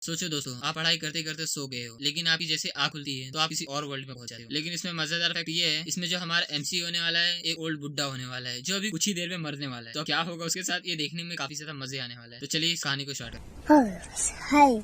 सोचो दोस्तों, आप पढ़ाई करते करते सो गए हो, लेकिन आपकी जैसे आँख खुलती है तो आप किसी और वर्ल्ड में पहुंच जाते हो। लेकिन इसमें मजेदार फैक्ट ये है, इसमें जो हमारा एमसी होने वाला है एक ओल्ड बुड्ढा होने वाला है जो अभी कुछ ही देर में मरने वाला है। तो क्या होगा उसके साथ, ये देखने में काफी ज्यादा मजे आने वाला है। तो चलिए इस कहानी को स्टार्ट करते हैं।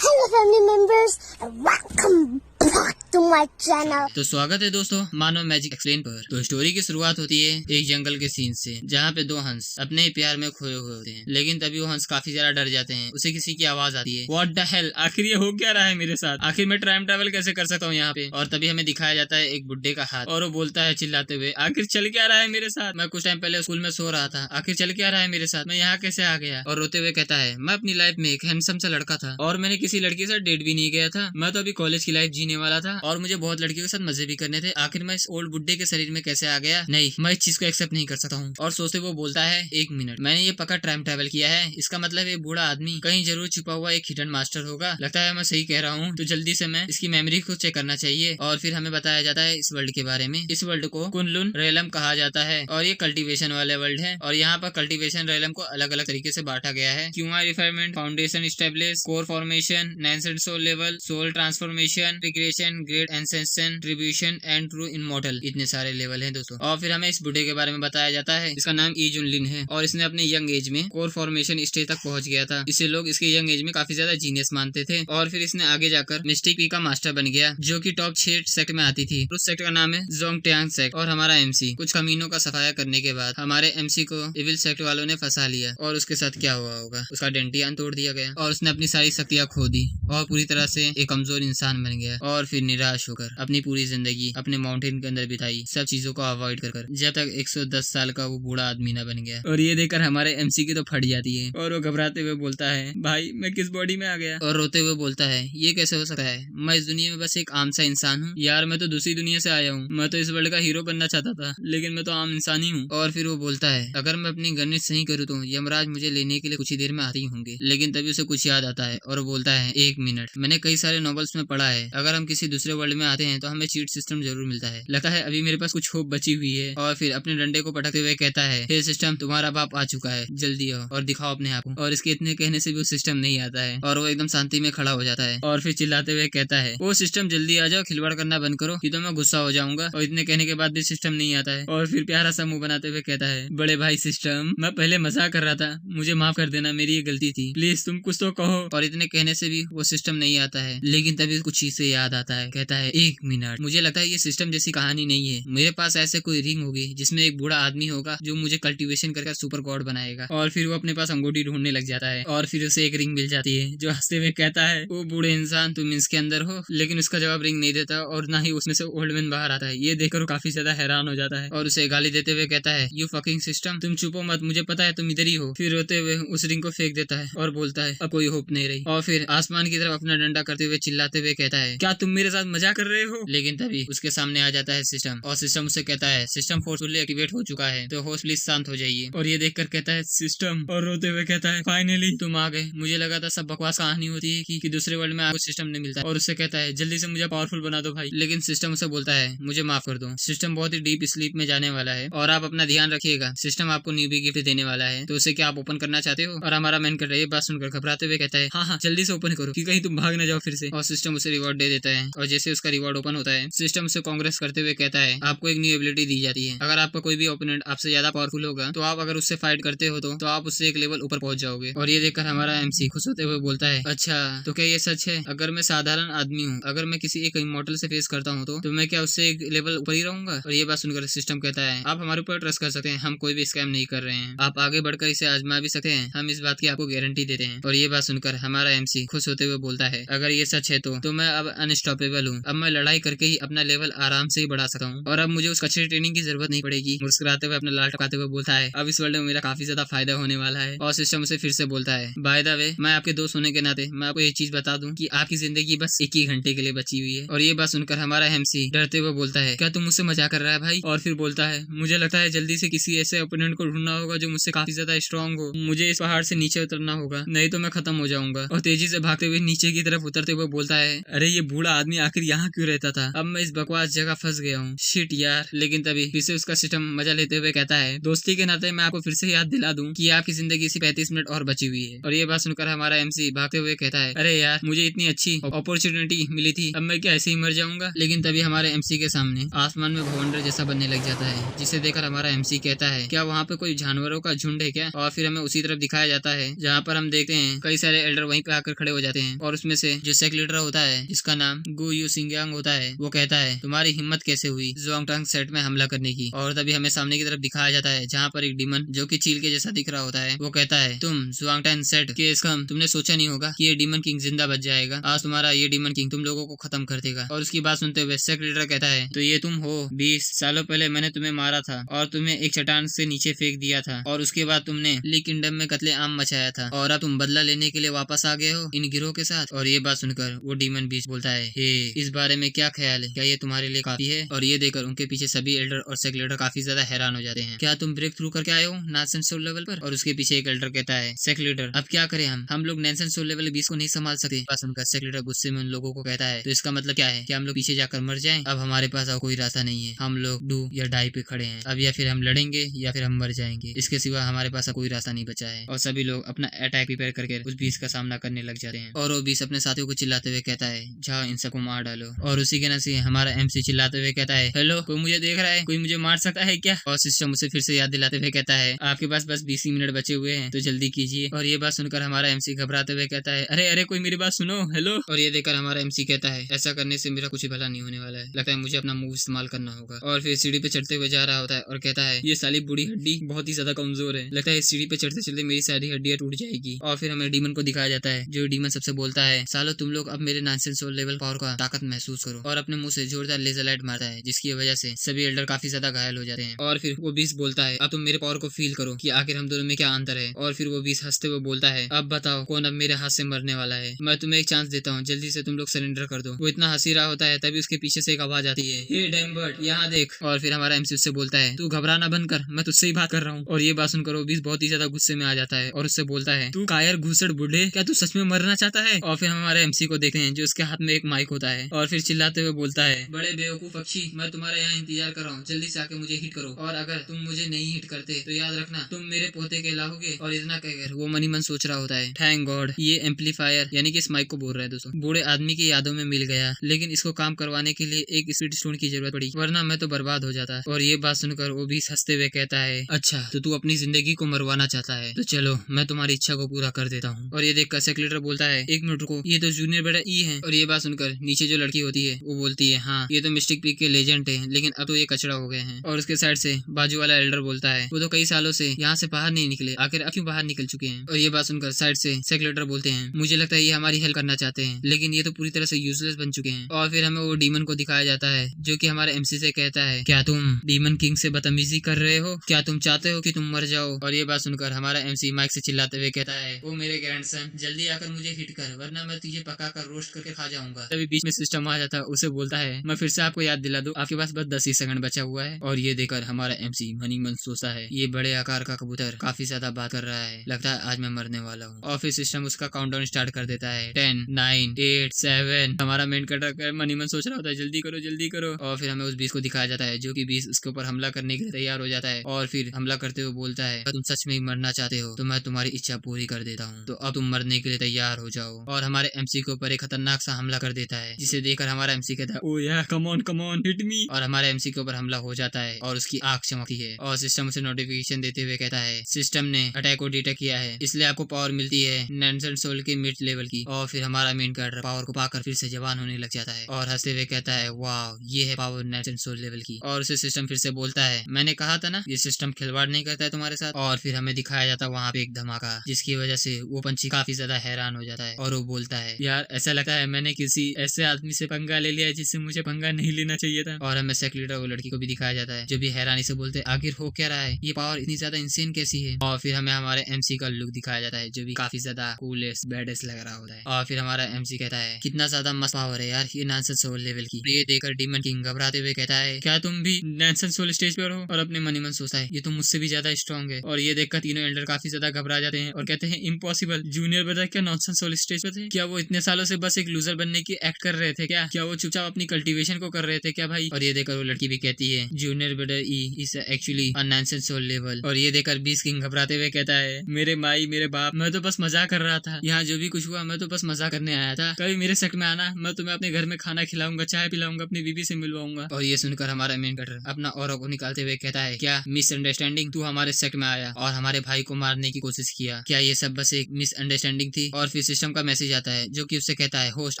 Hello family members and welcome back to my channel। तो स्वागत है दोस्तों मानव मैजिक एक्सप्लेन पर। तो स्टोरी की शुरुआत होती है एक जंगल के सीन से, जहाँ पे दो हंस अपने ही प्यार में खोए हुए होते हैं। लेकिन तभी वो हंस काफी ज्यादा डर जाते हैं, उसे किसी की आवाज आती है, व्हाट द हेल, आखिर ये हो क्या रहा है मेरे साथ, आखिर मैं टाइम ट्रैवल कैसे कर सकता हूँ यहाँ पे। और तभी हमें दिखाया जाता है एक बुड्ढे का हाथ, और वो बोलता है चिल्लाते हुए, आखिर चल क्या रहा है मेरे साथ, मैं कुछ टाइम पहले स्कूल में सो रहा था, आखिर चल क्या रहा है मेरे साथ, मैं यहाँ कैसे आ गया। और रोते हुए कहता है, मैं अपनी लाइफ में एक हैंडसम सा लड़का था और मैंने किसी लड़की से डेट भी नहीं गया था, मैं तो अभी कॉलेज की लाइफ जीने वाला था और मुझे बहुत लड़कियों के साथ मजे भी करने थे, आखिर मैं इस ओल्ड बुड्ढे के शरीर में कैसे आ गया। नहीं, मैं इस चीज को एक्सेप्ट नहीं कर सकता हूँ। और सोचते वो बोलता है, एक मिनट, मैंने ये पक्का टाइम ट्रैवल किया है, इसका मतलब ये बूढ़ा आदमी कहीं जरूर छुपा हुआ एक हिडन मास्टर होगा, लगता है मैं सही कह रहा हूँ। तो जल्दी से मैं इसकी मेमोरी को चेक करना चाहिए। और फिर हमें बताया जाता है इस वर्ल्ड के बारे में। इस वर्ल्ड को कुनलुन रेलम कहा जाता है और ये कल्टीवेशन वाले वर्ल्ड है। और यहाँ पर कल्टीवेशन रेलम को अलग अलग तरीके से बांटा गया है, QR refinement, foundation establish, core formation, nascent soul level, soul transformation, regression, great ascension, tribulation and true immortal, इतने सारे लेवल हैं दोस्तों। और फिर हमें इस बुढ़े के बारे में बताया जाता है, इसका नाम ई जुनलिन है और इसने अपने यंग एज में कोर फॉर्मेशन स्टेज तक पहुंच गया था। इसे लोग इसके यंग एज में काफी ज्यादा जीनियस मानते थे। और फिर इसने आगे जाकर मिस्टिक पी का मास्टर बन गया, जो की टॉप 6 सेक्ट में आती थी। उस सेक्ट का नाम है जोंगट्यांग सेक्ट। और हमारा एमसी कुछ कमीनों का सफाया करने के बाद हमारे एमसी को इविल सेक्ट वालों ने फंसा लिया। और उसके साथ क्या हुआ होगा, उसका डेंटियान तोड़ दिया गया और उसने अपनी सारी शक्तियां खो दी और पूरी तरह से एक कमजोर इंसान बन गया। और फिर निराश होकर अपनी पूरी जिंदगी अपने माउंटेन के अंदर बिताई, सब चीजों को अवॉइड कर जब तक 110 साल का वो बूढ़ा आदमी ना बन गया। और ये देखकर हमारे एमसी की तो फट जाती है और वो घबराते हुए बोलता है, भाई मैं किस बॉडी में आ गया। और रोते हुए बोलता है, ये कैसे हो सकता है, मैं इस दुनिया में बस एक आम सा इंसान हूँ यार, मैं तो दूसरी दुनिया से आया हूँ, मैं तो इस वर्ल्ड का हीरो बनना चाहता था लेकिन मैं तो आम इंसान ही हूँ। और फिर वो बोलता है, अगर मैं अपनी गणित सही करूँ तो यमराज मुझे लेने के लिए कुछ ही देर में आते ही होंगे। लेकिन तभी उसे कुछ याद आता है और बोलता है, एक मिनट, मैंने कई सारे नॉवेल्स में पढ़ा है, अगर हम किसी दूसरे वर्ल्ड में आते हैं तो हमें चीट सिस्टम जरूर मिलता है, लगता है अभी मेरे पास कुछ होप बची हुई है। और फिर अपने डंडे को पटकते हुए कहता है, हे सिस्टम, तुम्हारा बाप आ चुका है, जल्दी आओ और दिखाओ अपने आप को। और इसके इतने कहने से भी वो सिस्टम नहीं आता है और वो एकदम शांति में खड़ा हो जाता है और फिर चिल्लाते हुए कहता है, वो सिस्टम जल्दी आ जाओ, खिलवाड़ करना बंद करो, कि तो मैं गुस्सा हो जाऊंगा। और इतने कहने के बाद भी सिस्टम नहीं आता है और फिर प्यारा सा मुंह बनाते हुए कहता है, बड़े भाई सिस्टम, मैं पहले मजाक कर रहा था, मुझे माफ कर देना, मेरी ये गलती थी, प्लीज तुम कुछ तो कहो। और इतने कहने से भी वो सिस्टम नहीं आता है। लेकिन तभी कुछ चीज से याद आता है, कहता है, एक मिनट, मुझे लगता है ये सिस्टम जैसी कहानी नहीं है, मेरे पास ऐसे कोई रिंग होगी जिसमें एक बूढ़ा आदमी होगा जो मुझे कल्टीवेशन करके सुपर गॉड बनाएगा। और फिर वो अपने पास अंगूठी ढूंढने लग जाता है और फिर उसे एक रिंग मिल जाती है, जो हंसते हुए कहता है, वो बूढ़े इंसान, तुम इसके अंदर हो। लेकिन उसका जवाब रिंग नहीं देता और ना ही उसमें से ओल्ड मैन बाहर आता है। ये देखकर वो काफी ज्यादा हैरान हो जाता है और उसे गाली देते हुए कहता है, यू फकिंग सिस्टम, तुम चुपो मत, मुझे पता है तुम इधर ही हो। फिर रोते हुए उस रिंग को फेंक देता है और बोलता है, अब कोई होप नहीं रही। और फिर आसमान की तरफ अपना डंडा करते हुए चिल्लाते हुए कहता है, क्या तुम मेरे साथ मजाक कर रहे हो। लेकिन तभी उसके सामने आ जाता है सिस्टम और सिस्टम उसे कहता है, सिस्टम फोर्सफुली एक्टिवेट हो चुका है, तो होस्ट प्लीज शांत हो जाइए। और ये देखकर कहता है, सिस्टम, और रोते हुए कहता है, फाइनली तुम आ गए, मुझे लगा था सब बकवास कहानी होती है कि दूसरे वर्ल्ड में आपको सिस्टम नहीं मिलता। और उससे कहता है, जल्दी से मुझे पावरफुल बना दो भाई। लेकिन सिस्टम उसे बोलता है, मुझे माफ कर दो, सिस्टम बहुत ही डीप स्लीप में जाने वाला है और आप अपना ध्यान रखिएगा, सिस्टम आपको न्यूबी गिफ्ट देने वाला है, तो उसे क्या आप ओपन करना चाहते हो। और हमारा मैन कर रही है बात सुनकर घबराते हुए कहता है, हाँ हाँ जल्दी से ओपन करो कि कहीं तुम भाग ना जाओ फिर से। और सिस्टम उसे रिवॉर्ड दे देता है और जैसे उसका रिवॉर्ड ओपन होता है, सिस्टम उसे कांग्रेस करते हुए कहता है, आपको एक न्यू एबिलिटी दी जाती है, अगर आपका कोई भी ओपोनेंट आपसे ज्यादा पावरफुल होगा तो आप अगर उससे फाइट करते हो तो आप उससे एक लेवल ऊपर पहुंच जाओगे। और ये देखकर हमारा एमसी खुश होते हुए बोलता है, अच्छा तो क्या ये सच है, अगर मैं साधारण आदमी हूँ, अगर मैं किसी एक इमॉर्टल से फेस करता हूँ तो मैं क्या उससे एक लेवल ऊपर ही रहूंगा। और ये बात सुनकर सिस्टम कहता है, आप हमारे ऊपर ट्रस्ट कर सकते हैं, हम कोई भी स्कैम नहीं कर रहे हैं, आप आगे बढ़कर इसे आजमा भी सकते हैं, हम इस बात की आपको गारंटी देते हैं। और ये बात सुनकर हमारा एमसी खुश होते हुए बोलता है, अगर ये सच है तो मैं अब अनस्टॉपेबल हूँ, अब मैं लड़ाई करके ही अपना लेवल आराम से ही बढ़ा सकता हूँ और अब मुझे उस कच्चे ट्रेनिंग की जरूरत नहीं पड़ेगी। मुस्कुराते हुए अपना लाल टपकाते हुए बोलता है, अब इस वर्ल्ड में मेरा काफी ज्यादा फायदा होने वाला है। और सिस्टम उसे फिर से बोलता है, बाय द वे, मैं आपके दोस्त होने के नाते मैं आपको ये चीज बता दूं कि आपकी जिंदगी बस 1 ही घंटे के लिए बची हुई है। और ये बात सुनकर हमारा एमसी डरते हुए बोलता है, क्या तुम मुझसे मजाक कर रहा है भाई। और फिर बोलता है, मुझे लगता है जल्दी से किसी ऐसे ओपोनेंट को ढूंढना होगा जो मुझसे काफी ज्यादा स्ट्रांग हो, मुझे इस पहाड़ से नीचे उतरना होगा, नहीं तो मैं खत्म हो जाऊंगा। और तेजी से भागते हुए नीचे की तरफ उतरते हुए बोलता है, अरे ये बूढ़ा आदमी आखिर यहाँ क्यों रहता था, अब मैं इस बकवास जगह फंस गया हूँ, शिट यार। लेकिन तभी फिर से उसका सिस्टम मजा लेते हुए कहता है, दोस्ती के नाते मैं आपको फिर से याद दिला दूं कि आपकी जिंदगी इसी 35 मिनट और बची हुई है। और ये बात सुनकर हमारा MC भागते हुए कहता है, अरे यार मुझे इतनी अच्छी अपॉर्चुनिटी मिली थी, अब मैं क्या ऐसे ही मर जाऊंगा। लेकिन तभी हमारे MC के सामने आसमान में भवंडर जैसा बनने लग जाता है, जिसे देखकर हमारा MC कहता है, क्या वहाँ पे कोई जानवरों का झुंड है क्या। और फिर हमें उसी तरफ दिखाया जाता है जहाँ पर हम देखते हैं कई सारे एल्डर वहीं पे आकर खड़े हो जाते हैं। और उसमें से जो सेक लीडर होता है, जिसका नाम गु यू सिंगयांग होता है, वो कहता है, तुम्हारी हिम्मत कैसे हुई ज़ुआंगटांग सेट में हमला करने की। और तभी हमें सामने की तरफ दिखाया जाता है जहाँ पर एक डीमन जो कि चील के जैसा दिख रहा होता है, वो कहता है, तुम ज़ुआंगटांग सेट के इसकम, तुमने सोचा नहीं होगा कि ये डीमन किंग जिंदा बच जाएगा, आज तुम्हारा ये डीमन किंग तुम लोगों को खत्म कर देगा। और उसकी बात सुनते हुए सेक लीडर कहता है, तो ये तुम हो। 20 सालों पहले मैंने तुम्हें मारा था और तुम्हें एक चट्टान से नीचे फेंक दिया था, और उसके बाद तुमने ली किंगडम में कत्लेआम मचाया था, और अब तुम बदला लेने के लिए वापस आ गए हो इन गिरोह के साथ। और ये बात सुनकर वो डीमन बीस्ट बोलता है, हे इस बारे में क्या ख्याल है, क्या ये तुम्हारे लिए काफी है। और ये देखकर उनके पीछे सभी एल्डर और सेक लीडर काफी ज्यादा हैरान हो जाते हैं, क्या तुम ब्रेक थ्रू करके आए हो नैंसन सोल लेवल पर। और उसके पीछे एक एल्डर कहता है, सेक लीडर अब क्या करें, हम लोग नैंसन सोल लेवल 20 को नहीं संभाल सकते। बात सुनकर सेक लीडर गुस्से में उन लोगों को कहता है, तो इसका मतलब क्या है, क्या हम लोग पीछे जाकर मर जाएं। अब हमारे पास अब कोई रास्ता नहीं है, हम लोग डू या डाई पे खड़े हैं अब, या फिर हम लड़ेंगे या फिर हम मर जाएंगे, इसके सिवा हमारे पास कोई रास्ता नहीं बचा है। और सभी लोग अपना अटैक प्रिपेयर करके उस 20 का सामना करने लग जाते हैं। और वो 20 अपने साथियों को चिल्लाते हुए कहता है, जाओ इन सबको मार डालो। और उसी के नसीब हमारा MC चिल्लाते हुए कहता है, हेलो कोई मुझे देख रहा है, कोई मुझे मार सकता है क्या। और सिस्टम उसे फिर से याद दिलाते हुए कहता है, आपके पास बस 20 ही मिनट बचे हुए हैं, तो जल्दी कीजिए। और ये बात सुनकर हमारा MC घबराते हुए कहता है, अरे अरे कोई मेरी बात सुनो, हेलो। और ये देखकर हमारा MC कहता है, ऐसा करने से मेरा कुछ भला नहीं होने वाला है, लगता है मुझे अपना मूव इस्तेमाल करना होगा। और फिर सीढ़ी पे चढ़ते हुए जा रहा होता है और कहता है, ये साली बूढ़ी हड्डी बहुत ही ज्यादा कमजोर है, लगता है इस सीढ़ी पे चढ़ते चढ़ते मेरी सारी हड्डियां टूट जाएगी। और फिर हमें डीमन को दिखाया जाता है, जो डीमन सबसे बोलता है, सालो तुम लोग अब मेरे नैंसन सोल लेवल पावर का ताकत महसूस करो। और अपने मुंह से जोरदार लेजर लाइट मारता है, जिसकी वजह से सभी एल्डर काफी ज्यादा घायल हो जाते हैं। और फिर वो 20 बोलता है, अब तुम मेरे पावर को फील करो कि आखिर हम दोनों में क्या अंतर है। और फिर वो 20 हंसते हुए बोलता है, अब बताओ कौन अब मेरे हाथ से मरने वाला है, मैं तुम्हें एक चांस देता हूँ, जल्दी से तुम लोग सरेंडर कर दो। वो इतना हंसी रहा होता है, तभी उसके पीछे से एक आवाज आती है, हे डैमबर्ट यहाँ देख। और फिर हमारा MC उससे बोलता है, तू घबराना बंद कर, मैं तुझसे ही बात कर रहा हूँ। और ये बात सुनकर वो 20 बहुत ही ज्यादा गुस्से में आ जाता है और उससे बोलता है, तू कायर घुसड़ बूढ़े, क्या तू सच में मरना चाहता है। और फिर हमारे MC को देखते हैं, जो उसके हाथ में एक माइक होता है, और फिर चिल्लाते हुए बोलता है, बड़े बेवकूफ पक्षी, मैं तुम्हारा यहाँ इंतजार कर रहा हूँ, जल्दी से आके मुझे हिट करो, और अगर तुम मुझे नहीं हिट करते तो याद रखना तुम मेरे पोते कहलाओगे। और इतना कहकर वो मनी मन सोच रहा होता है, थैंक गॉड ये एम्पलीफायर यानी कि इस माइक को बोल रहा है दोस्तों, बूढ़े आदमी की यादों में मिल गया, लेकिन इसको काम करवाने के लिए एक स्पीड स्टोन की जरूरत पड़ी, वरना मैं तो बर्बाद हो जाता। और ये बात सुनकर वो भी हंसते हुए कहता है, अच्छा तो तू अपनी जिंदगी को मरवाना चाहता है, तो चलो मैं तुम्हारी इच्छा को पूरा कर देता हूँ। और ये देखकर सेक लीडर बोलता है, एक मिनट रुको, ये तो जूनियर बेटा ई है। और ये बात सुनकर नीचे जो लड़की होती है वो बोलती है, हाँ ये तो मिस्टिक पीक के लेजेंड है, लेकिन अब तो ये कचरा हो गए हैं। और उसके साइड से बाजू वाला एल्डर बोलता है, वो तो कई सालों से यहाँ से बाहर नहीं निकले, आखिर अब क्यों बाहर निकल चुके हैं। और ये बात सुनकर साइड से सेक लीडर बोलते हैं, मुझे लगता है ये हमारी हेल्प करना चाहते हैं, लेकिन ये तो पूरी तरह से यूजलेस बन चुके हैं। और फिर हमें वो डीमन को दिखाया जाता है, जो कि हमारे MC से कहता है, क्या तुम डीमन किंग से बदतमीजी कर रहे हो, क्या तुम चाहते हो कि तुम मर जाओ। और ये बात सुनकर हमारा MC माइक से चिल्लाते हुए कहता है, ओ मेरे ग्रैंडसन जल्दी आकर मुझे हिट कर, वरना मैं तुझे पका कर रोस्ट करके खा जाऊंगा। तभी बीच में सिस्टम आ जाता है, उसे बोलता है, मैं फिर से आपको याद दिला दूं, आपके पास बस 10 ही सेकंड बचा हुआ है। और ये देखकर हमारा MC मनी मन सोचता है, ये बड़े आकार का कबूतर काफी ज्यादा बात कर रहा है, लगता है आज मैं मरने वाला हूँ। और फिर सिस्टम उसका काउंटडाउन स्टार्ट कर देता है, 10 9 8 7। हमारा मेन कैरेक्टर मनी मन सोच रहा होता है, जल्दी करो जल्दी करो। और फिर हमें उस 20 को दिखाया जाता है, जो कि 20 उसके ऊपर हमला करने के लिए तैयार हो जाता है। और फिर हमला करते हुए बोलता है, अगर तुम सच में ही मरना चाहते हो तो मैं तुम्हारी इच्छा पूरी कर देता हूँ, तो अब तुम मरने के लिए तैयार हो जाओ। और हमारे MC के ऊपर एक खतरनाक सा हमला कर देता है, जिसे देखकर हमारा MC कहता है, ओ या कम ऑन हिट मी। और हमारे MC के ऊपर हमला हो जाता है और उसकी आंख चमकती है, और सिस्टम उसे नोटिफिकेशन देते हुए कहता है, सिस्टम ने अटैक को डिटेक्ट किया है, इसलिए आपको पावर मिलती है नैंसन सोल के मिड लेवल की। और फिर हमारा मेन कैरेक्टर पावर को पाकर फिर से जवान होने लग जाता है और हंसते हुए कहता है, वाह ये है पावर नैंसन सोल लेवल की। और उसे सिस्टम फिर से बोलता है, मैंने कहा था ना ये सिस्टम खिलवाड़ नहीं करता है तुम्हारे साथ। और फिर हमें दिखाया जाता है वहाँ पे एक धमाका, जिसकी वजह से वो पंछी काफी ज्यादा हैरान हो जाता है और वो बोलता है, यार ऐसा लगता है मैंने किसी ऐसे आदमी से पंगा ले लिया जिससे मुझे पंगा नहीं लेना चाहिए था। और हमें सेक लीडर वो लड़की को भी दिखाया जाता है, जो भी हैरानी से बोलते हैं, आखिर हो क्या रहा है, ये पावर इतनी ज्यादा इंसेन कैसी है। और फिर हमें हमारे MC का लुक दिखाया जाता है, जो भी काफी ज्यादा कूलेस्ट बैडेस्ट लग रहा होता है। और फिर हमारा MC कहता है, कितना ज्यादा मस्त पावर है यार ये नैंसन सोल लेवल की। ये देखकर डीमन किंग घबराते हुए कहता है, क्या तुम भी नैंसन सोल स्टेज पर हो। और अपने मनी मन सोचता है, ये तो मुझसे भी ज्यादा स्ट्रॉन्ग है। और ये देखकर तीनों एल्डर काफी ज्यादा घबरा जाते हैं और कहते हैं, इम्पॉसिबल, जूनियर ब्रदर क्या नॉनसेंस सोल स्टेज पे थे, क्या वो इतने सालों से बस एक लूजर बनने की एक्ट कर रहे थे क्या वो चुपचाप अपनी कल्टीवेशन को कर रहे थे क्या भाई? और ये देखकर वो लड़की भी कहती है junior brother he is actually a nonsense soul level. और ये देखकर बीस्ट किंग घबराते हुए कहता है मेरे माई मेरे बाप, मैं तो बस मजाक कर रहा था, यहाँ जो भी कुछ हुआ मैं तो बस मजाक करने आया था, कभी मेरे सेक्ट में आना, मैं तुम्हें अपने घर में खाना खिलाऊंगा, चाय पिलाऊंगा, अपनी बीबी से मिलवाऊंगा। और ये सुनकर हमारा मेन कटर अपना ऑरा को निकालते हुए कहता है क्या मिसअंडरस्टैंडिंग, तू हमारे सेक्ट में आया और हमारे भाई को मारने की कोशिश किया, क्या ये सब बस एक मिसअंडरस्टैंडिंग थी? और फिर सिस्टम का मैसेज आता है जो कि उससे कहता है होस्ट